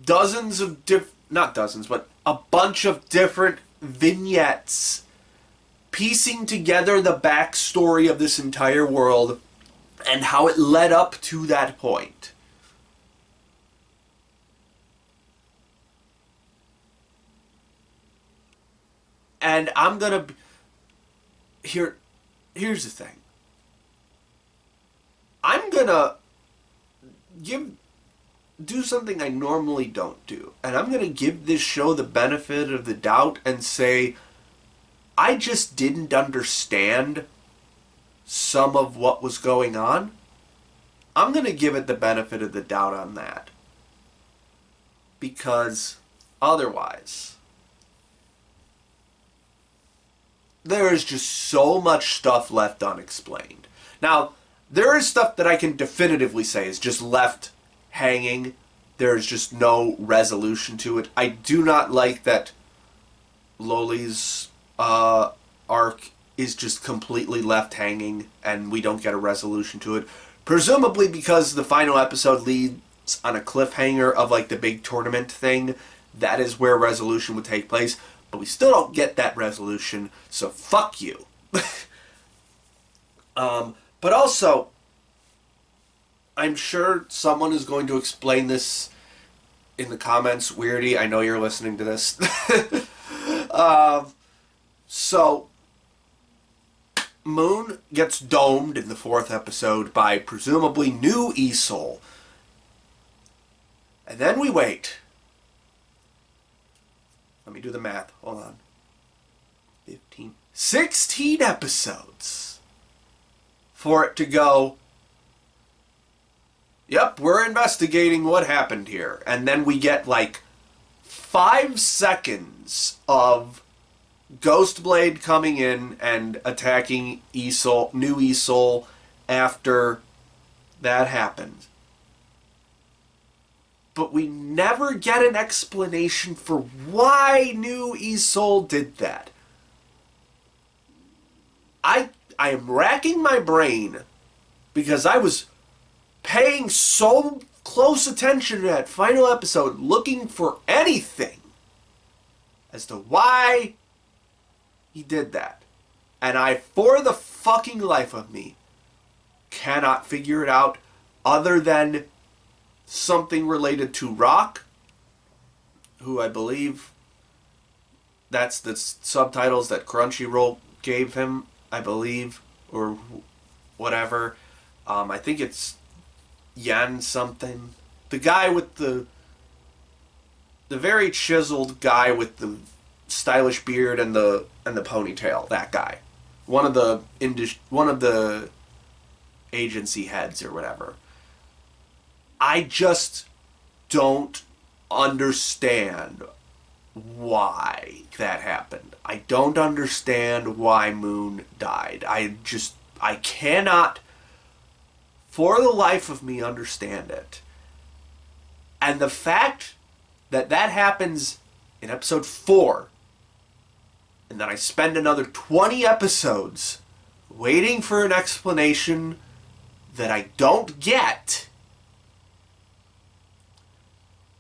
dozens of not dozens, but a bunch of different vignettes piecing together the backstory of this entire world and how it led up to that point. And I'm gonna... Here's the thing. I'm gonna do something I normally don't do. And I'm gonna give this show the benefit of the doubt and say, I just didn't understand some of what was going on. I'm gonna give it the benefit of the doubt on that. Because otherwise... there is just so much stuff left unexplained. Now, there is stuff that I can definitively say is just left hanging there's just no resolution to it. I do not like that Loli's arc is just completely left hanging and we don't get a resolution to it. Presumably because the final episode leads on a cliffhanger of like the big tournament thing. That is where resolution would take place. But we still don't get that resolution, so fuck you. But also, I'm sure someone is going to explain this in the comments. Weirdy, I know you're listening to this. So, Moon gets domed in the 4th episode by presumably new Isol. And then we wait. Let me do the math. Hold on. 15. 16 episodes for it to go, yep, we're investigating what happened here. And then we get like 5 seconds of Ghostblade coming in and attacking Isol, new Isol, after that happened. But we never get an explanation for why new Isol did that. I am racking my brain because I was paying so close attention to that final episode, looking for anything as to why he did that. And I, for the fucking life of me, cannot figure it out other than something related to Rock, who I believe that's the subtitles that Crunchyroll gave him, I believe, or whatever. I think it's Yan something. The guy with the very chiseled guy with the stylish beard and the ponytail. That guy, one of the agency heads or whatever. I just don't understand why that happened. I don't understand why Moon died. I cannot, for the life of me, understand it. And the fact that that happens in episode 4, and then I spend another 20 episodes waiting for an explanation that I don't get.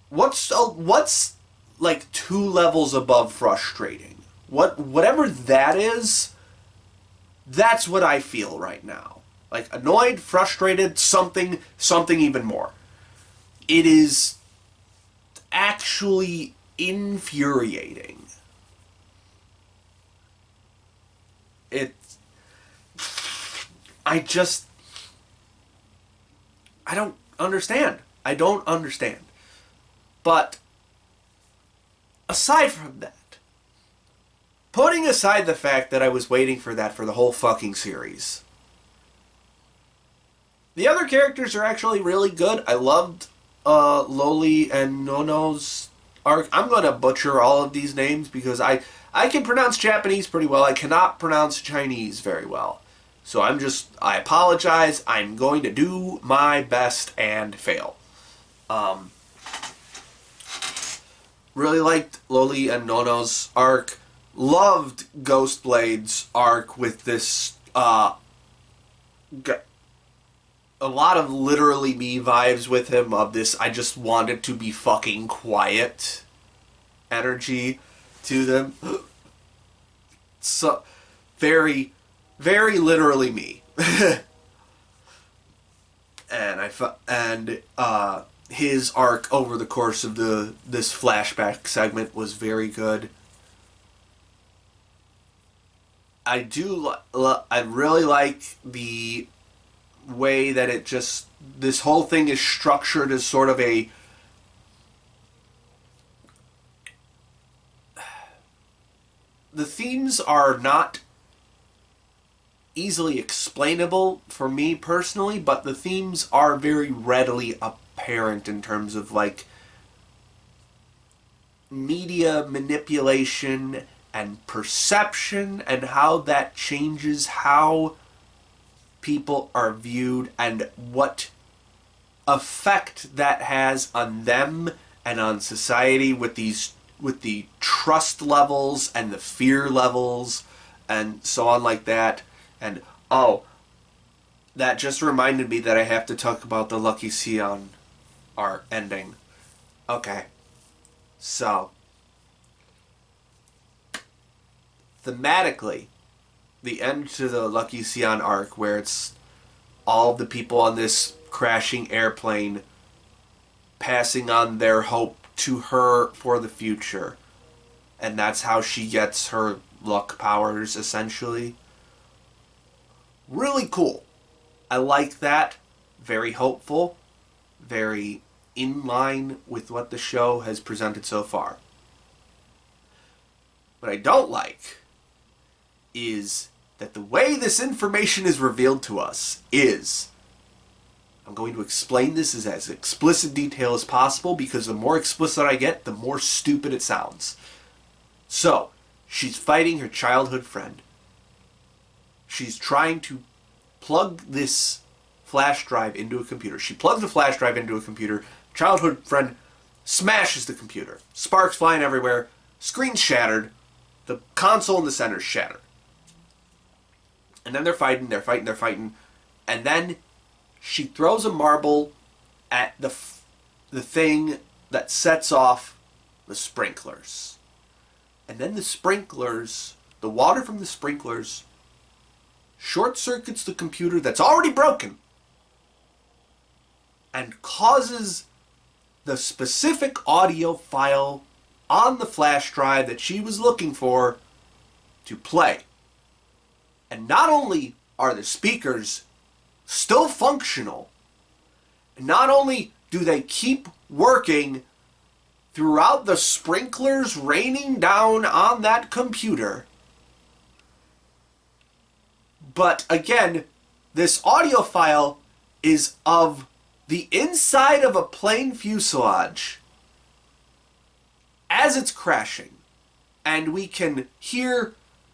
What's like 2 levels above frustrating? Whatever that is, that's what I feel right now. Like annoyed, frustrated, something even more. It is actually infuriating. I don't understand. I don't understand. But aside from that, putting aside the fact that I was waiting for that for the whole fucking series, the other characters are actually really good. I loved Loli and Nono's arc. I'm going to butcher all of these names because I can pronounce Japanese pretty well. I cannot pronounce Chinese very well. So I apologize. I'm going to do my best and fail. Really liked Loli and Nono's arc. Loved Ghostblade's arc with this, a lot of literally me vibes with him of this I just wanted to be fucking quiet energy to them. So, very, very literally me. And his arc over the course of this flashback segment was very good. I really like the way that this whole thing is structured as sort of the themes are not easily explainable for me personally, but the themes are very readily apparent in terms of like media manipulation and perception and how that changes how people are viewed and what effect that has on them and on society with the trust levels and the fear levels and so on like that. And oh, that just reminded me that I have to talk about the Lucky Sion art ending. Okay. So, thematically, the end to the Lucky Sion arc, where it's all the people on this crashing airplane passing on their hope to her for the future. And that's how she gets her luck powers, essentially. Really cool. I like that. Very hopeful. Very in line with what the show has presented so far. What I don't like is that the way this information is revealed to us is... I'm going to explain this as explicit detail as possible, because the more explicit I get, the more stupid it sounds. So, she's fighting her childhood friend. She's trying to plug this flash drive into a computer. She plugs the flash drive into a computer. Childhood friend smashes the computer. Sparks flying everywhere. Screen's shattered. The console in the center is shattered. And then they're fighting. And then she throws a marble at the thing that sets off the sprinklers. And then the sprinklers, the water from the sprinklers, short circuits the computer that's already broken and causes the specific audio file on the flash drive that she was looking for to play. And not only are the speakers still functional, not only do they keep working throughout the sprinklers raining down on that computer, but again, this audio file is of the inside of a plane fuselage as it's crashing. And we can hear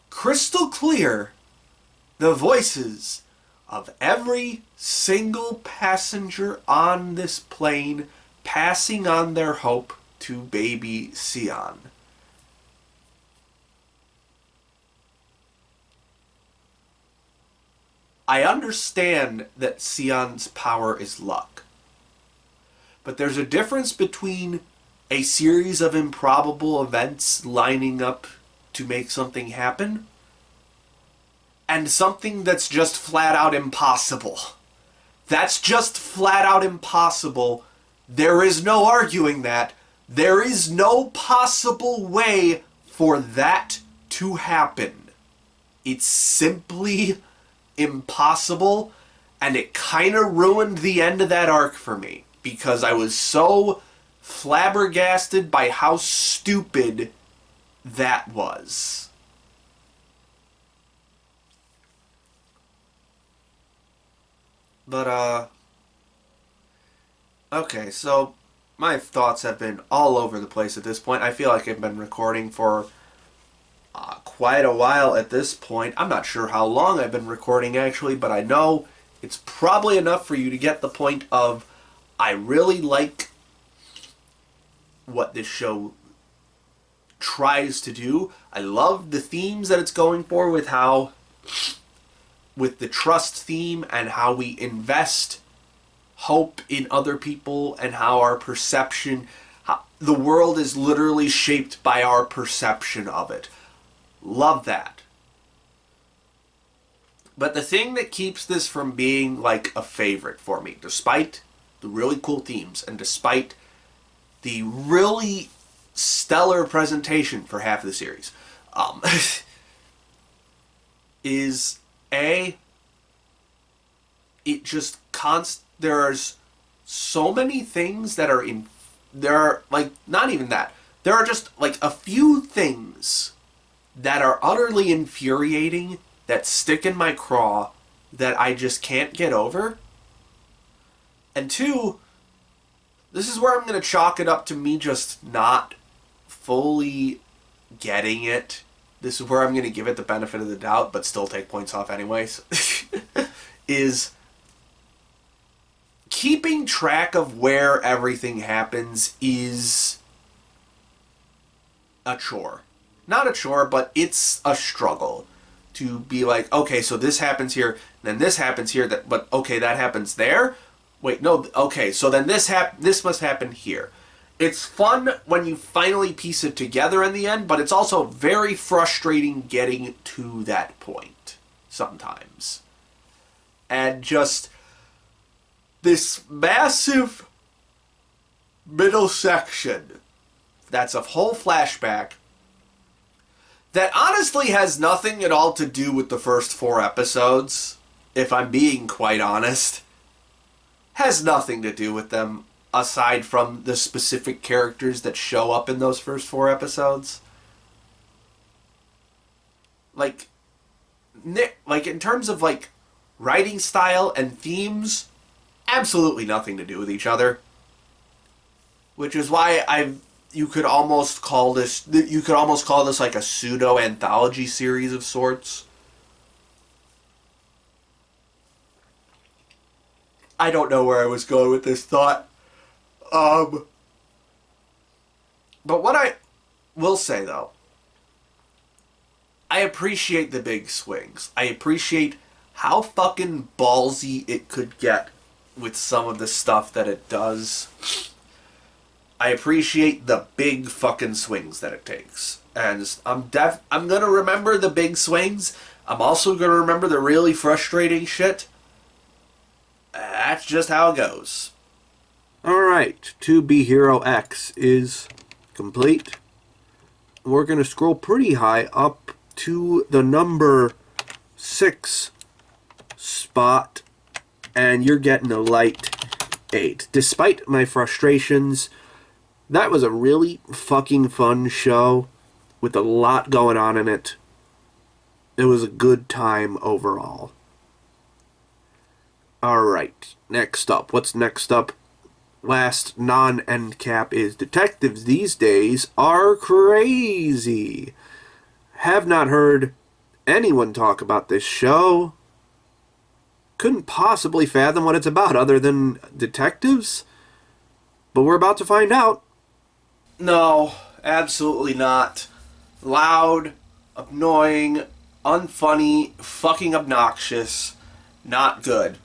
crystal clear the voices of every single passenger on this plane passing on their hope to baby Sion. I understand that Sion's power is luck. But there's a difference between a series of improbable events lining up to make something happen and something that's just flat out impossible. That's just flat out impossible. There is no arguing that. There is no possible way for that to happen. It's simply impossible, and it kind of ruined the end of that arc for me, because I was so flabbergasted by how stupid that was. But, okay, so my thoughts have been all over the place at this point. I feel like I've been recording for quite a while at this point. I'm not sure how long I've been recording, actually, but I know it's probably enough for you to get the point of I really like what this show tries to do. I love the themes that it's going for with the trust theme and how we invest hope in other people and how our perception, the world is literally shaped by our perception of it. Love that. But the thing that keeps this from being like a favorite for me, despite the really cool themes and despite the really stellar presentation for half of the series, is it just there's so many things that are there are, like, not even that. There are just, like, a few things that are utterly infuriating that stick in my craw that I just can't get over. And two, this is where I'm going to chalk it up to me just not fully getting it. This is where I'm going to give it the benefit of the doubt, but still take points off anyways. Is keeping track of where everything happens is a chore. Not a chore, but it's a struggle to be like, okay, so this happens here, then this happens here, but okay, that happens there. Wait, no, okay, so then this must happen here. It's fun when you finally piece it together in the end, but it's also very frustrating getting to that point sometimes. And just this massive middle section that's a whole flashback that honestly has nothing at all to do with the first 4 episodes, if I'm being quite honest. Has nothing to do with them aside from the specific characters that show up in those first 4 episodes. Like in terms of like writing style and themes, absolutely nothing to do with each other. Which is why you could almost call this like a pseudo anthology series of sorts. I don't know where I was going with this thought. But what I will say though, I appreciate the big swings. I appreciate how fucking ballsy it could get with some of the stuff that it does. I appreciate the big fucking swings that it takes. And I'm gonna remember the big swings. I'm also gonna remember the really frustrating shit. That's just how it goes. Alright, 2B Hero X is complete. We're going to scroll pretty high up to the number 6 spot, and you're getting a light 8. Despite my frustrations, that was a really fucking fun show with a lot going on in it. It was a good time overall. Alright, next up. What's next up? Last non-end cap is detectives these days are crazy. Have not heard anyone talk about this show. Couldn't possibly fathom what it's about other than detectives. But we're about to find out. No, absolutely not. Loud, annoying, unfunny, fucking obnoxious, not good.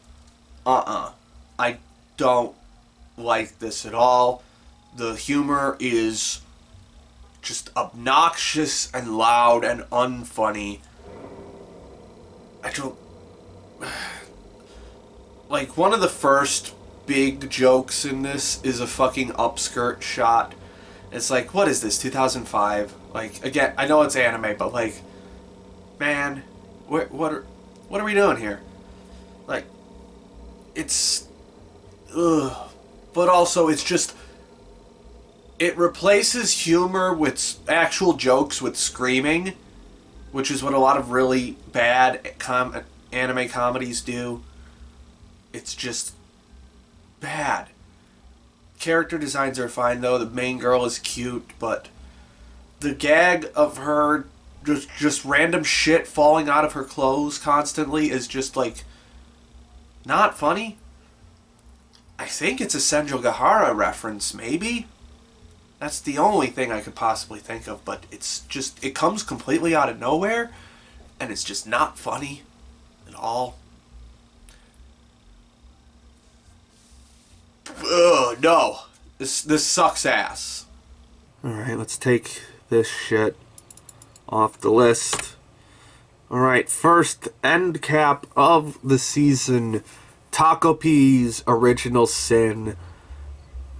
I don't like this at all. The humor is just obnoxious and loud and unfunny. I don't... Like, one of the first big jokes in this is a fucking upskirt shot. It's like, what is this, 2005? Like, again, I know it's anime, but like, man, what are we doing here? Like, it's... Ugh. But also, it's just... It replaces humor with actual jokes with screaming, which is what a lot of really bad anime comedies do. It's just bad. Character designs are fine, though. The main girl is cute, but the gag of her just random shit falling out of her clothes constantly is just, like, not funny. I think it's a Senjo Gahara reference, maybe? That's the only thing I could possibly think of, but it's just, it comes completely out of nowhere, and it's just not funny at all. Ugh, no. This sucks ass. Alright, let's take this shit off the list. Alright, first end cap of the season, Takopi's Original Sin.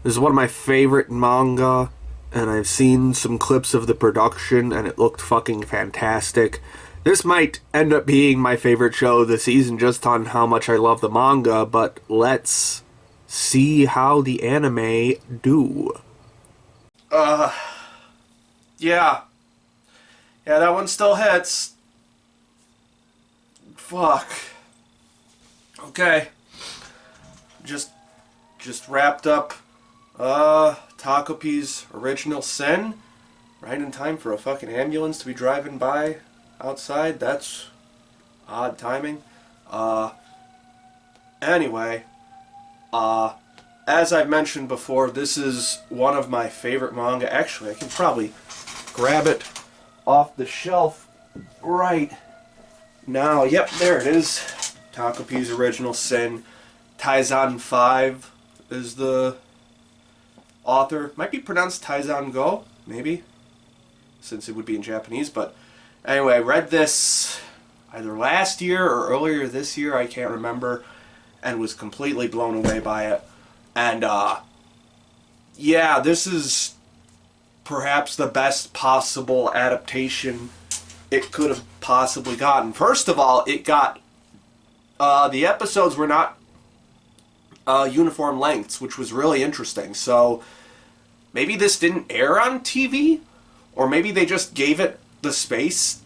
This is one of my favorite manga, and I've seen some clips of the production, and it looked fucking fantastic. This might end up being my favorite show of the season just on how much I love the manga, but let's see how the anime do. Yeah. Yeah, that one still hits. Fuck. Okay. Just wrapped up Takopi's Original Sin. Right in time for a fucking ambulance to be driving by outside. That's odd timing. Anyway. As I've mentioned before, this is one of my favorite manga. Actually, I can probably grab it off the shelf right now. Yep, there it is. Takopi's Original Sin. Taizan 5 is the author. Might be pronounced Taizan Go, maybe, since it would be in Japanese. But anyway, I read this either last year or earlier this year, I can't remember, and was completely blown away by it. And, yeah, this is perhaps the best possible adaptation it could have possibly gotten. First of all, it got, the episodes were not uniform lengths, which was really interesting. So, maybe this didn't air on TV, or maybe they just gave it the space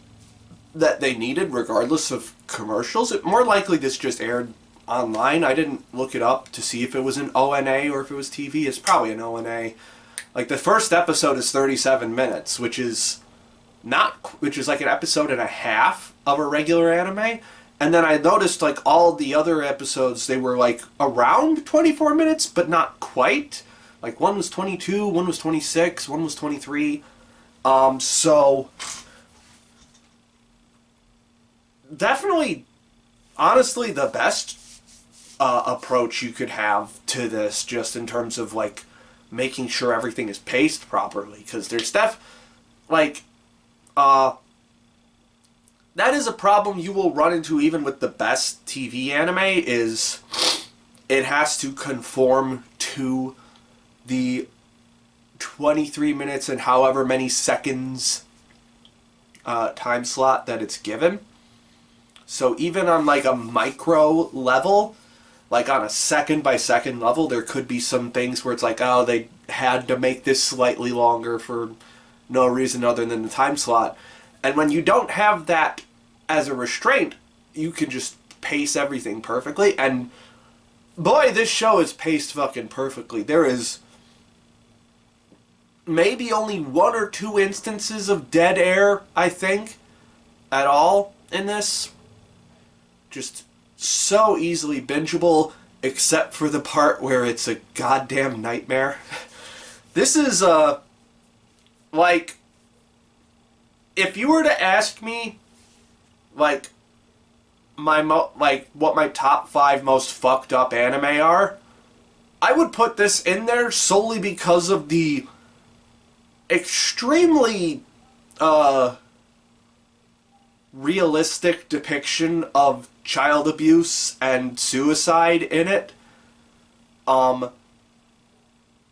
that they needed regardless of commercials. More likely this just aired online. I didn't look it up to see if it was an ONA or if it was TV. It's probably an ONA. Like, the first episode is 37 minutes, which is like an episode and a half of a regular anime. And then I noticed, like, all the other episodes, they were, like, around 24 minutes, but not quite. Like, one was 22, one was 26, one was 23. So definitely, honestly, the best approach you could have to this, just in terms of, like, making sure everything is paced properly, because there's like, that is a problem you will run into even with the best TV anime, is it has to conform to the 23 minutes and however many seconds time slot that it's given. So even on, like, a micro level, like on a second by second level, there could be some things where it's like, oh, they had to make this slightly longer for no reason other than the time slot. And when you don't have that as a restraint, you can just pace everything perfectly. And boy, this show is paced fucking perfectly. There is maybe only one or two instances of dead air, I think, at all in this. Just so easily bingeable, except for the part where it's a goddamn nightmare. This is, like, if you were to ask me, like, what my top 5 most fucked up anime are, I would put this in there solely because of the extremely, realistic depiction of child abuse and suicide in it.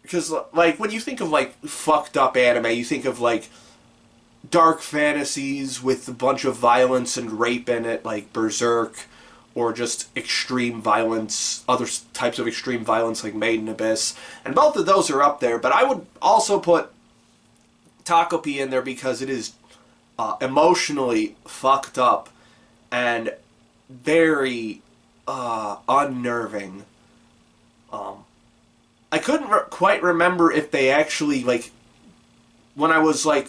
Because, like, when you think of, like, fucked up anime, you think of, like, dark fantasies with a bunch of violence and rape in it, like Berserk, or just extreme violence, other types of extreme violence like Made in Abyss. And both of those are up there, but I would also put Takopi in there because it is emotionally fucked up and very unnerving. I couldn't quite remember if they actually, like, when I was, like,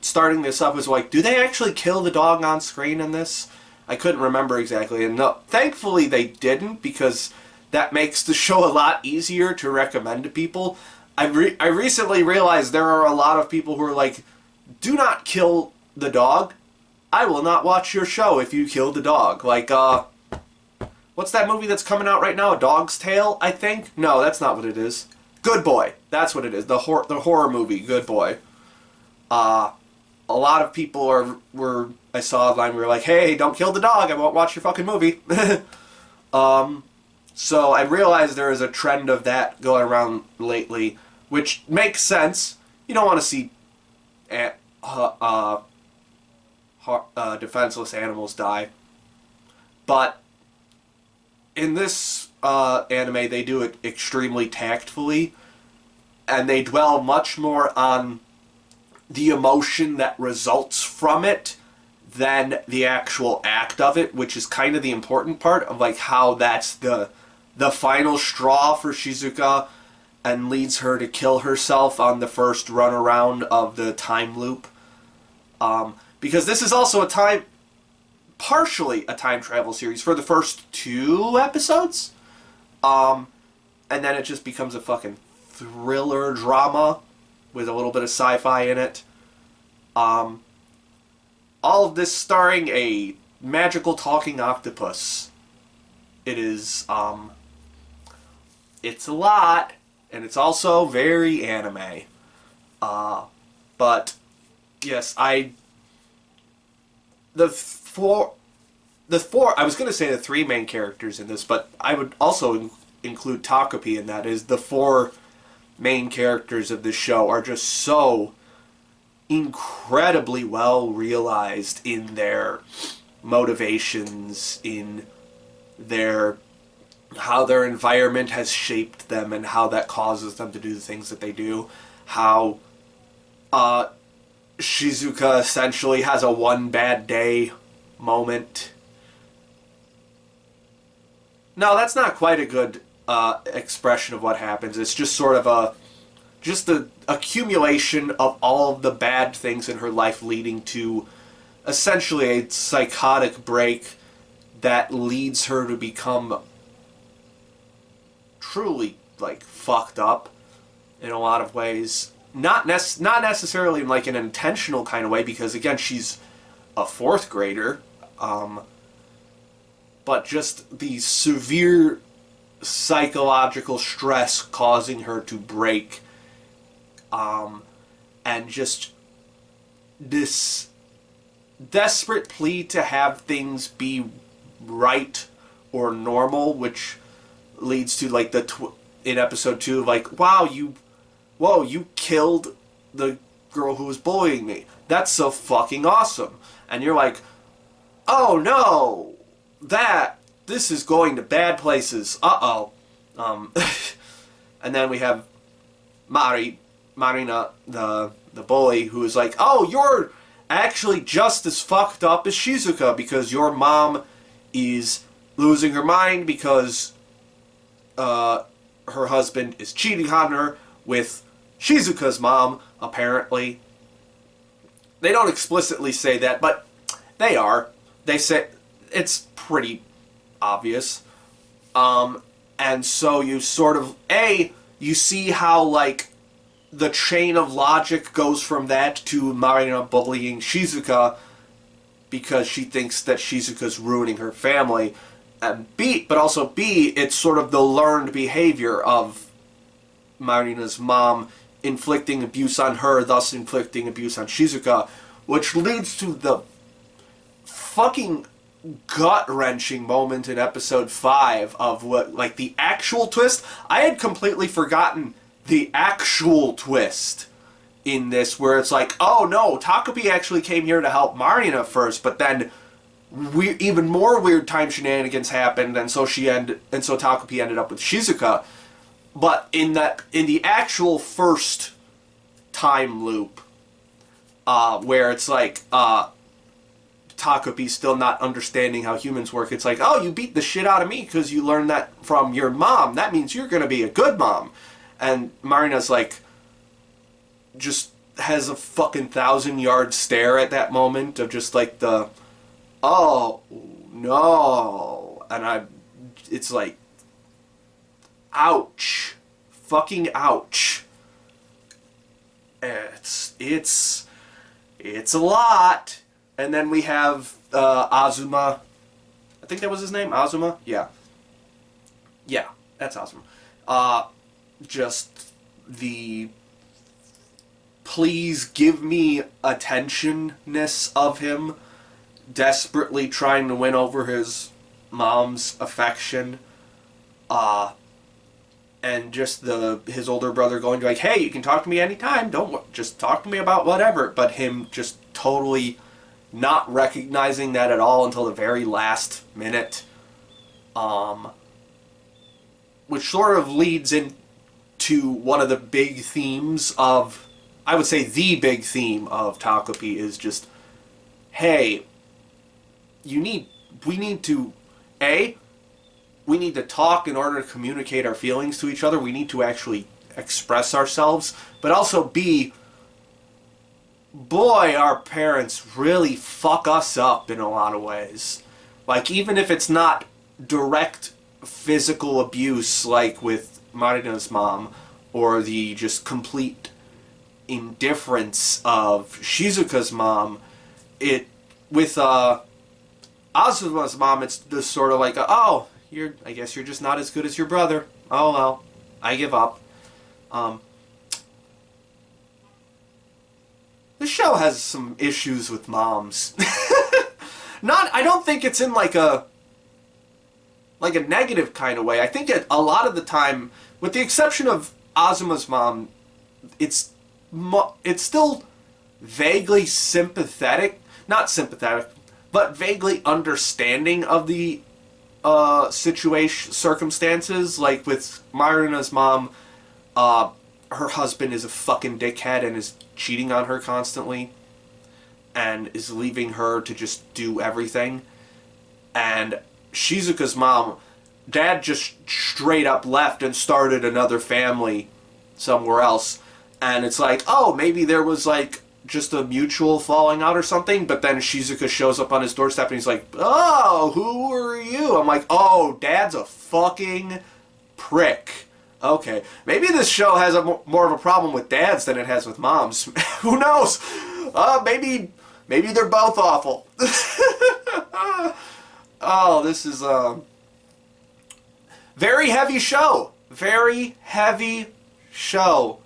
starting this up, I was like, do they actually kill the dog on screen in this? I couldn't remember exactly, and no, thankfully they didn't, because that makes the show a lot easier to recommend to people. I recently realized there are a lot of people who are like, do not kill the dog. I will not watch your show if you kill the dog. Like, what's that movie that's coming out right now? A Dog's Tale, I think? No, that's not what it is. Good Boy. That's what it is. The horror movie, Good Boy. A lot of people I saw online, were like, hey, don't kill the dog, I won't watch your fucking movie. So I realized there is a trend of that going around lately, which makes sense. You don't want to see defenseless animals die. But in this anime, they do it extremely tactfully, and they dwell much more on the emotion that results from it than the actual act of it, which is kind of the important part of, like, how that's the final straw for Shizuka and leads her to kill herself on the first runaround of the time loop. Because this is also partially a time travel series for the first 2 episodes. and then it just becomes a fucking thriller drama with a little bit of sci-fi in it. All of this starring a magical talking octopus. It is, it's a lot, and it's also very anime. But, yes, I was going to say the three main characters in this, but I would also include Takopi in that. Is the four main characters of this show are just so incredibly well realized in their motivations, in their how their environment has shaped them and how that causes them to do the things that they do. How Shizuka essentially has a one bad day moment. No, that's not quite a good expression of what happens. It's just sort of the accumulation of all of the bad things in her life leading to essentially a psychotic break that leads her to become truly, like, fucked up in a lot of ways. Not necessarily in, like, an intentional kind of way, because, again, she's a fourth grader, but just the severe psychological stress causing her to break, and just this desperate plea to have things be right or normal, which leads to, like, in episode 2, like, whoa, you killed the girl who was bullying me. That's so fucking awesome. And you're like, oh no, this is going to bad places. Uh-oh. And then we have Marina, the bully, who is like, oh, you're actually just as fucked up as Shizuka, because your mom is losing her mind because her husband is cheating on her with Shizuka's mom, apparently. They don't explicitly say that, but they are. They say it's pretty obvious. And so you sort of, you see how, like, the chain of logic goes from that to Marina bullying Shizuka because she thinks that Shizuka's ruining her family. And but also B, it's sort of the learned behavior of Marina's mom inflicting abuse on her, thus inflicting abuse on Shizuka, which leads to the fucking gut-wrenching moment in episode 5 of what, like, the actual twist. I had completely forgotten the actual twist in this, where it's like, oh no, Takopi actually came here to help Marina first, but then even more weird time shenanigans happened, and so Takopi ended up with Shizuka. But in the actual first time loop, where it's like Takopi's still not understanding how humans work, it's like, oh, you beat the shit out of me because you learned that from your mom. That means you're going to be a good mom. And Marina's like, just has a fucking 1,000-yard stare at that moment of just like the, oh no, and it's like, ouch, fucking ouch. It's a lot. And then we have Azuma. I think that was his name, Azuma. Yeah, that's Azuma. Just the please give me attentionness of him, desperately trying to win over his mom's affection, and just his older brother going to like, hey, you can talk to me anytime, just talk to me about whatever, but him just totally not recognizing that at all until the very last minute, which sort of leads into one of the big themes of, I would say the big theme of Takopi is just, hey, we need to talk in order to communicate our feelings to each other. We need to actually express ourselves. But also B, boy, our parents really fuck us up in a lot of ways. Like, even if it's not direct physical abuse, like with Marina's mom, or the just complete indifference of Shizuka's mom. It with Azuma's mom, it's just sort of like, oh, I guess you're just not as good as your brother. Oh well, I give up. This show has some issues with moms. I don't think it's in like a negative kind of way. I think a lot of the time, with the exception of Azuma's mom, it's still vaguely sympathetic, not sympathetic, but vaguely understanding of the circumstances. Like with Marina's mom, her husband is a fucking dickhead and is cheating on her constantly and is leaving her to just do everything. And Shizuka's mom, dad just straight up left and started another family somewhere else. And it's like, oh, maybe there was like just a mutual falling out or something. But then Shizuka shows up on his doorstep and he's like, oh, who are you? I'm like, oh, dad's a fucking prick. Okay, maybe this show has more of a problem with dads than it has with moms. Who knows? Maybe they're both awful. Oh, this is a very heavy show. Very heavy show.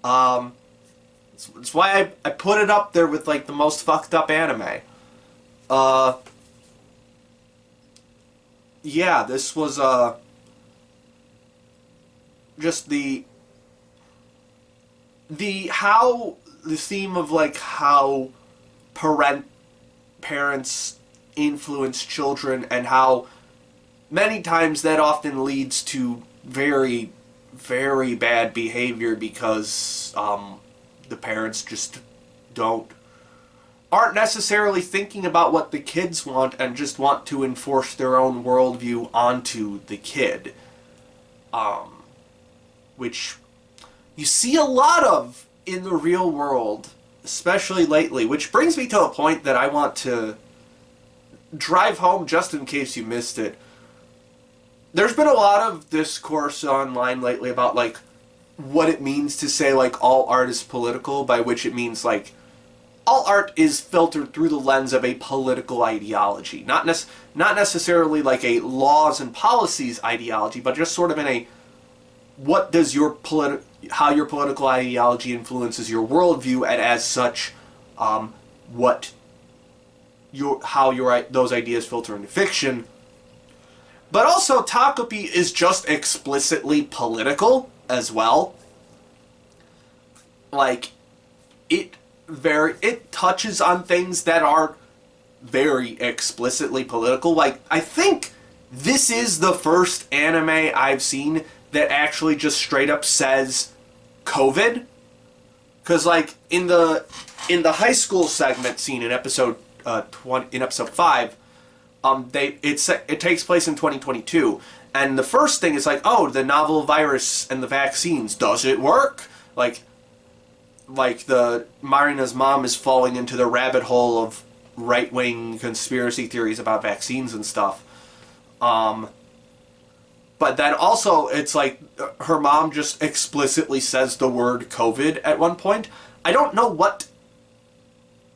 It's why I put it up there with like the most fucked up anime. Yeah, this was just the theme of like how parents influence children, and how many times that often leads to very, very bad behavior because the parents just aren't necessarily thinking about what the kids want and just want to enforce their own worldview onto the kid. Which you see a lot of in the real world, especially lately, which brings me to a point that I want to drive home just in case you missed it. There's been a lot of discourse online lately about like what it means to say like all art is political, by which it means like all art is filtered through the lens of a political ideology, not necessarily like a laws and policies ideology, but just sort of in a what does how your political ideology influences your worldview, and as such, how those ideas filter into fiction. But also, Takopi is just explicitly political as well. Like, it touches on things that are very explicitly political. Like, I think this is the first anime I've seen that actually just straight up says COVID. Because like in the high school segment scene in episode 5, it takes place in 2022, and the first thing is like, oh, the novel virus and the vaccines, does it work? Like the Marina's mom is falling into the rabbit hole of right-wing conspiracy theories about vaccines and stuff. But then also, it's like, her mom just explicitly says the word COVID at one point. I don't know what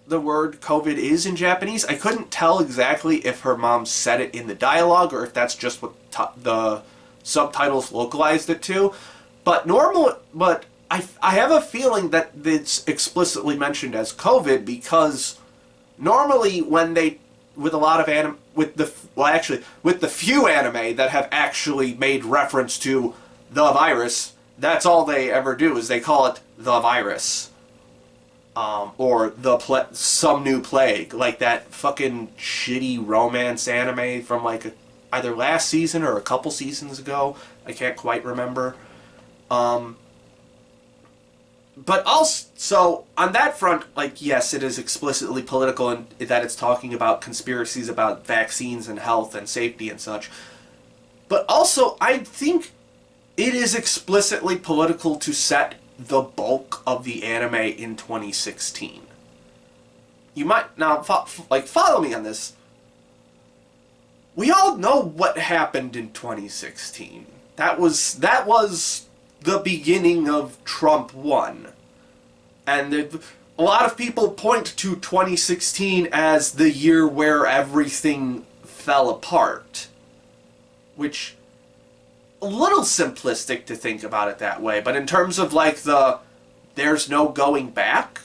the word COVID is in Japanese. I couldn't tell exactly if her mom said it in the dialogue, or if that's just what the subtitles localized it to. But I have a feeling that it's explicitly mentioned as COVID, because normally when with a lot of with the few anime that have actually made reference to the virus, that's all they ever do, is they call it the virus. Or some new plague, like that fucking shitty romance anime from like either last season or a couple seasons ago. I can't quite remember. But also, on that front, like, yes, it is explicitly political in that it's talking about conspiracies about vaccines and health and safety and such. But also, I think it is explicitly political to set the bulk of the anime in 2016. You might now follow me on this. We all know what happened in 2016. that was the beginning of Trump 1. And a lot of people point to 2016 as the year where everything fell apart. Which, a little simplistic to think about it that way, but in terms of like the there's no going back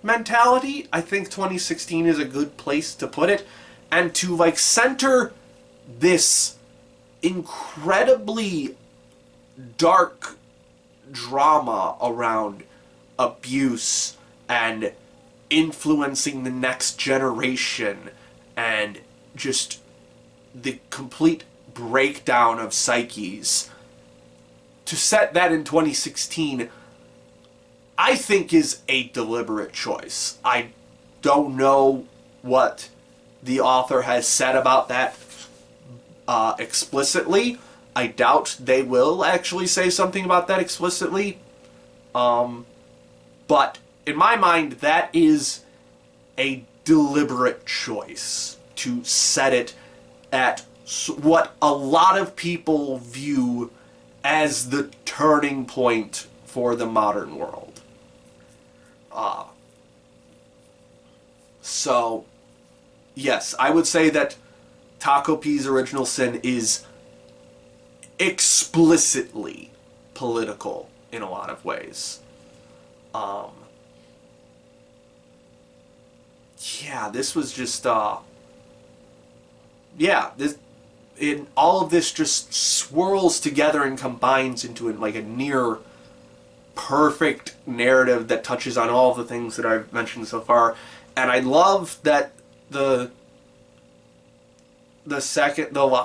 mentality, I think 2016 is a good place to put it. And to like center this incredibly dark drama around abuse and influencing the next generation and just the complete breakdown of psyches, to set that in 2016, I think is a deliberate choice. I don't know what the author has said about that explicitly. I doubt they will actually say something about that explicitly. But in my mind, that is a deliberate choice to set it at what a lot of people view as the turning point for the modern world. So, yes, I would say that Takopi's Original Sin is explicitly political in a lot of ways. Yeah, this was just, all of this just swirls together and combines into like a near perfect narrative that touches on all of the things that I've mentioned so far. And I love that the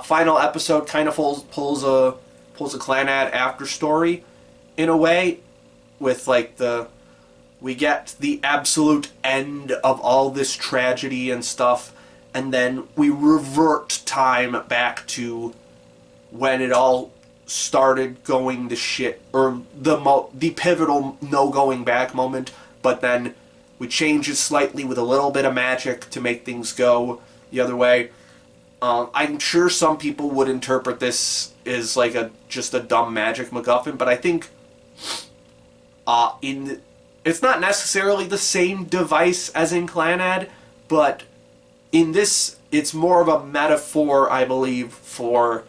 final episode kind of pulls a Clannad after story in a way, with like we get the absolute end of all this tragedy and stuff, and then we revert time back to when it all started going to shit, or the pivotal no going back moment, but then we change it slightly with a little bit of magic to make things go the other way. I'm sure some people would interpret this as like just a dumb magic MacGuffin, but I think it's not necessarily the same device as in Clannad, but in this, it's more of a metaphor, I believe, for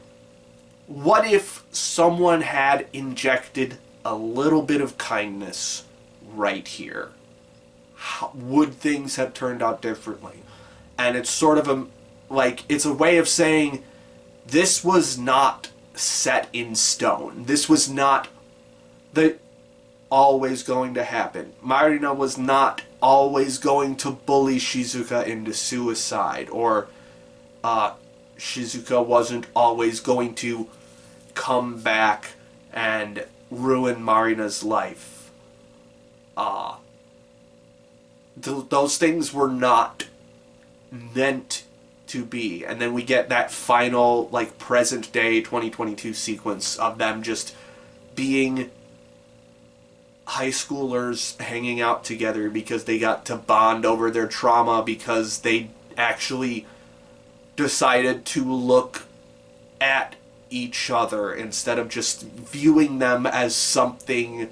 what if someone had injected a little bit of kindness right here? How would things have turned out differently? And it's sort of it's a way of saying this was not set in stone. This was not always going to happen. Marina was not always going to bully Shizuka into suicide, or Shizuka wasn't always going to come back and ruin Marina's life. Those things were not meant to be. And then we get that final, like, present day 2022 sequence of them just being high schoolers hanging out together because they got to bond over their trauma, because they actually decided to look at each other instead of just viewing them as something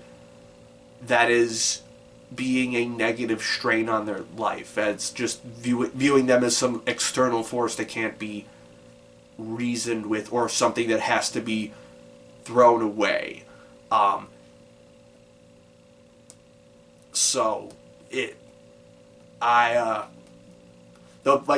that is being a negative strain on their life, as just viewing them as some external force that can't be reasoned with, or something that has to be thrown away.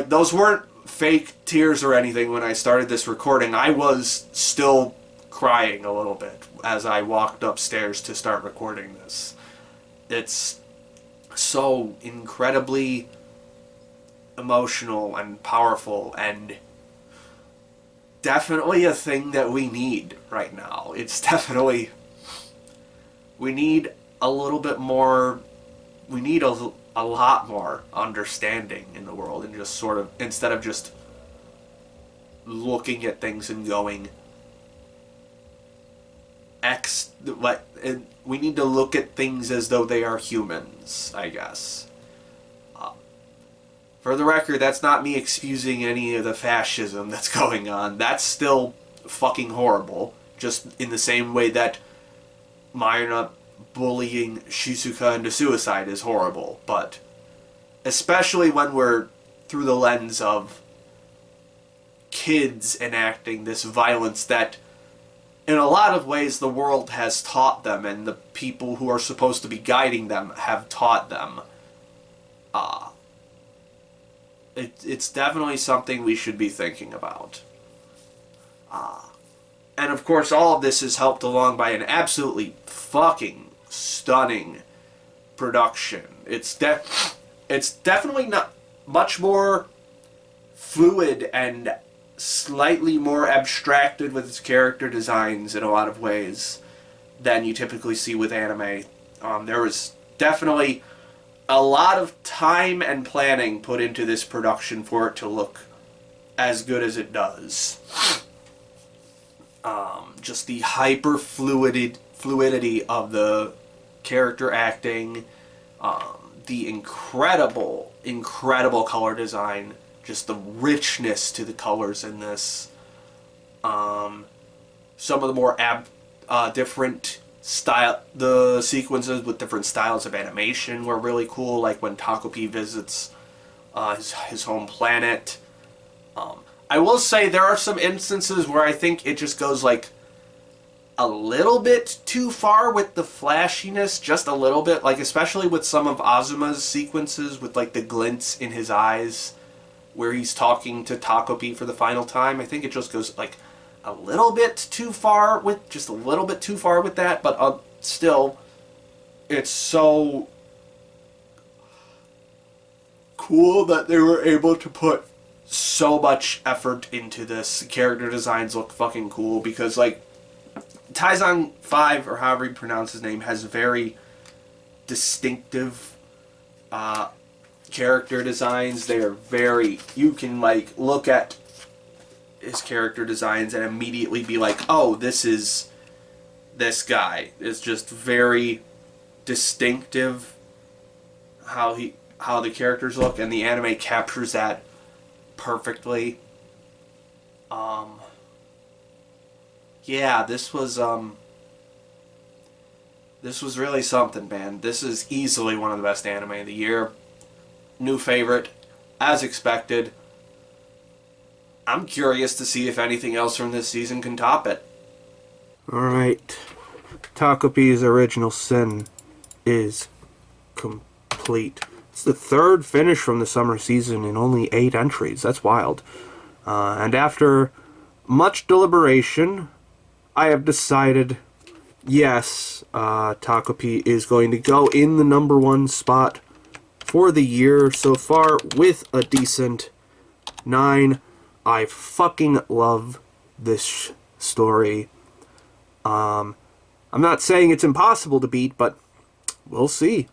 Those weren't fake tears or anything when I started this recording. I was still crying a little bit as I walked upstairs to start recording this. It's so incredibly emotional and powerful, and definitely a thing that we need right now. It's definitely... we need a little bit more... we need a lot more understanding in the world, and just sort of, instead of just looking at things and going... we need to look at things as though they are humans, I guess. For the record, that's not me excusing any of the fascism that's going on. That's still fucking horrible. just in the same way that Mayuna bullying Shizuka into suicide is horrible, but especially when we're through the lens of kids enacting this violence that in a lot of ways the world has taught them and the people who are supposed to be guiding them have taught them. It's definitely something we should be thinking about. And of course all of this is helped along by an absolutely fucking stunning production. It's definitely not much more fluid and slightly more abstracted with its character designs in a lot of ways than you typically see with anime. There was definitely a lot of time and planning put into this production for it to look as good as it does. Just the hyper fluidity of the character acting, the incredible color design, just the richness to the colors in this. Some of the more different the sequences with different styles of animation were really cool, like when Takopi visits his home planet. I will say there are some instances where I think it just goes like a little bit too far with the flashiness, just a little bit, like especially with some of Azuma's sequences with like the glints in his eyes where he's talking to Takopi for the final time. I think it just goes like a little bit too far with that, but still it's so cool that they were able to put so much effort into this. The character designs look fucking cool because like Taizong 5, or however you pronounce his name, has very distinctive character designs. They are very... You can, like, look at his character designs and immediately be like, oh, this is this guy. It's just very distinctive how the characters look, and the anime captures that perfectly. Yeah, this was really something, man. This is easily one of the best anime of the year. New favorite, as expected. I'm curious to see if anything else from this season can top it. Alright. Takopi's Original Sin is complete. It's the third finish from the summer season in only 8 entries. That's wild. And after much deliberation, I have decided, yes, Takopi is going to go in the #1 spot for the year so far with a decent 9. I fucking love this story. I'm not saying it's impossible to beat, but we'll see.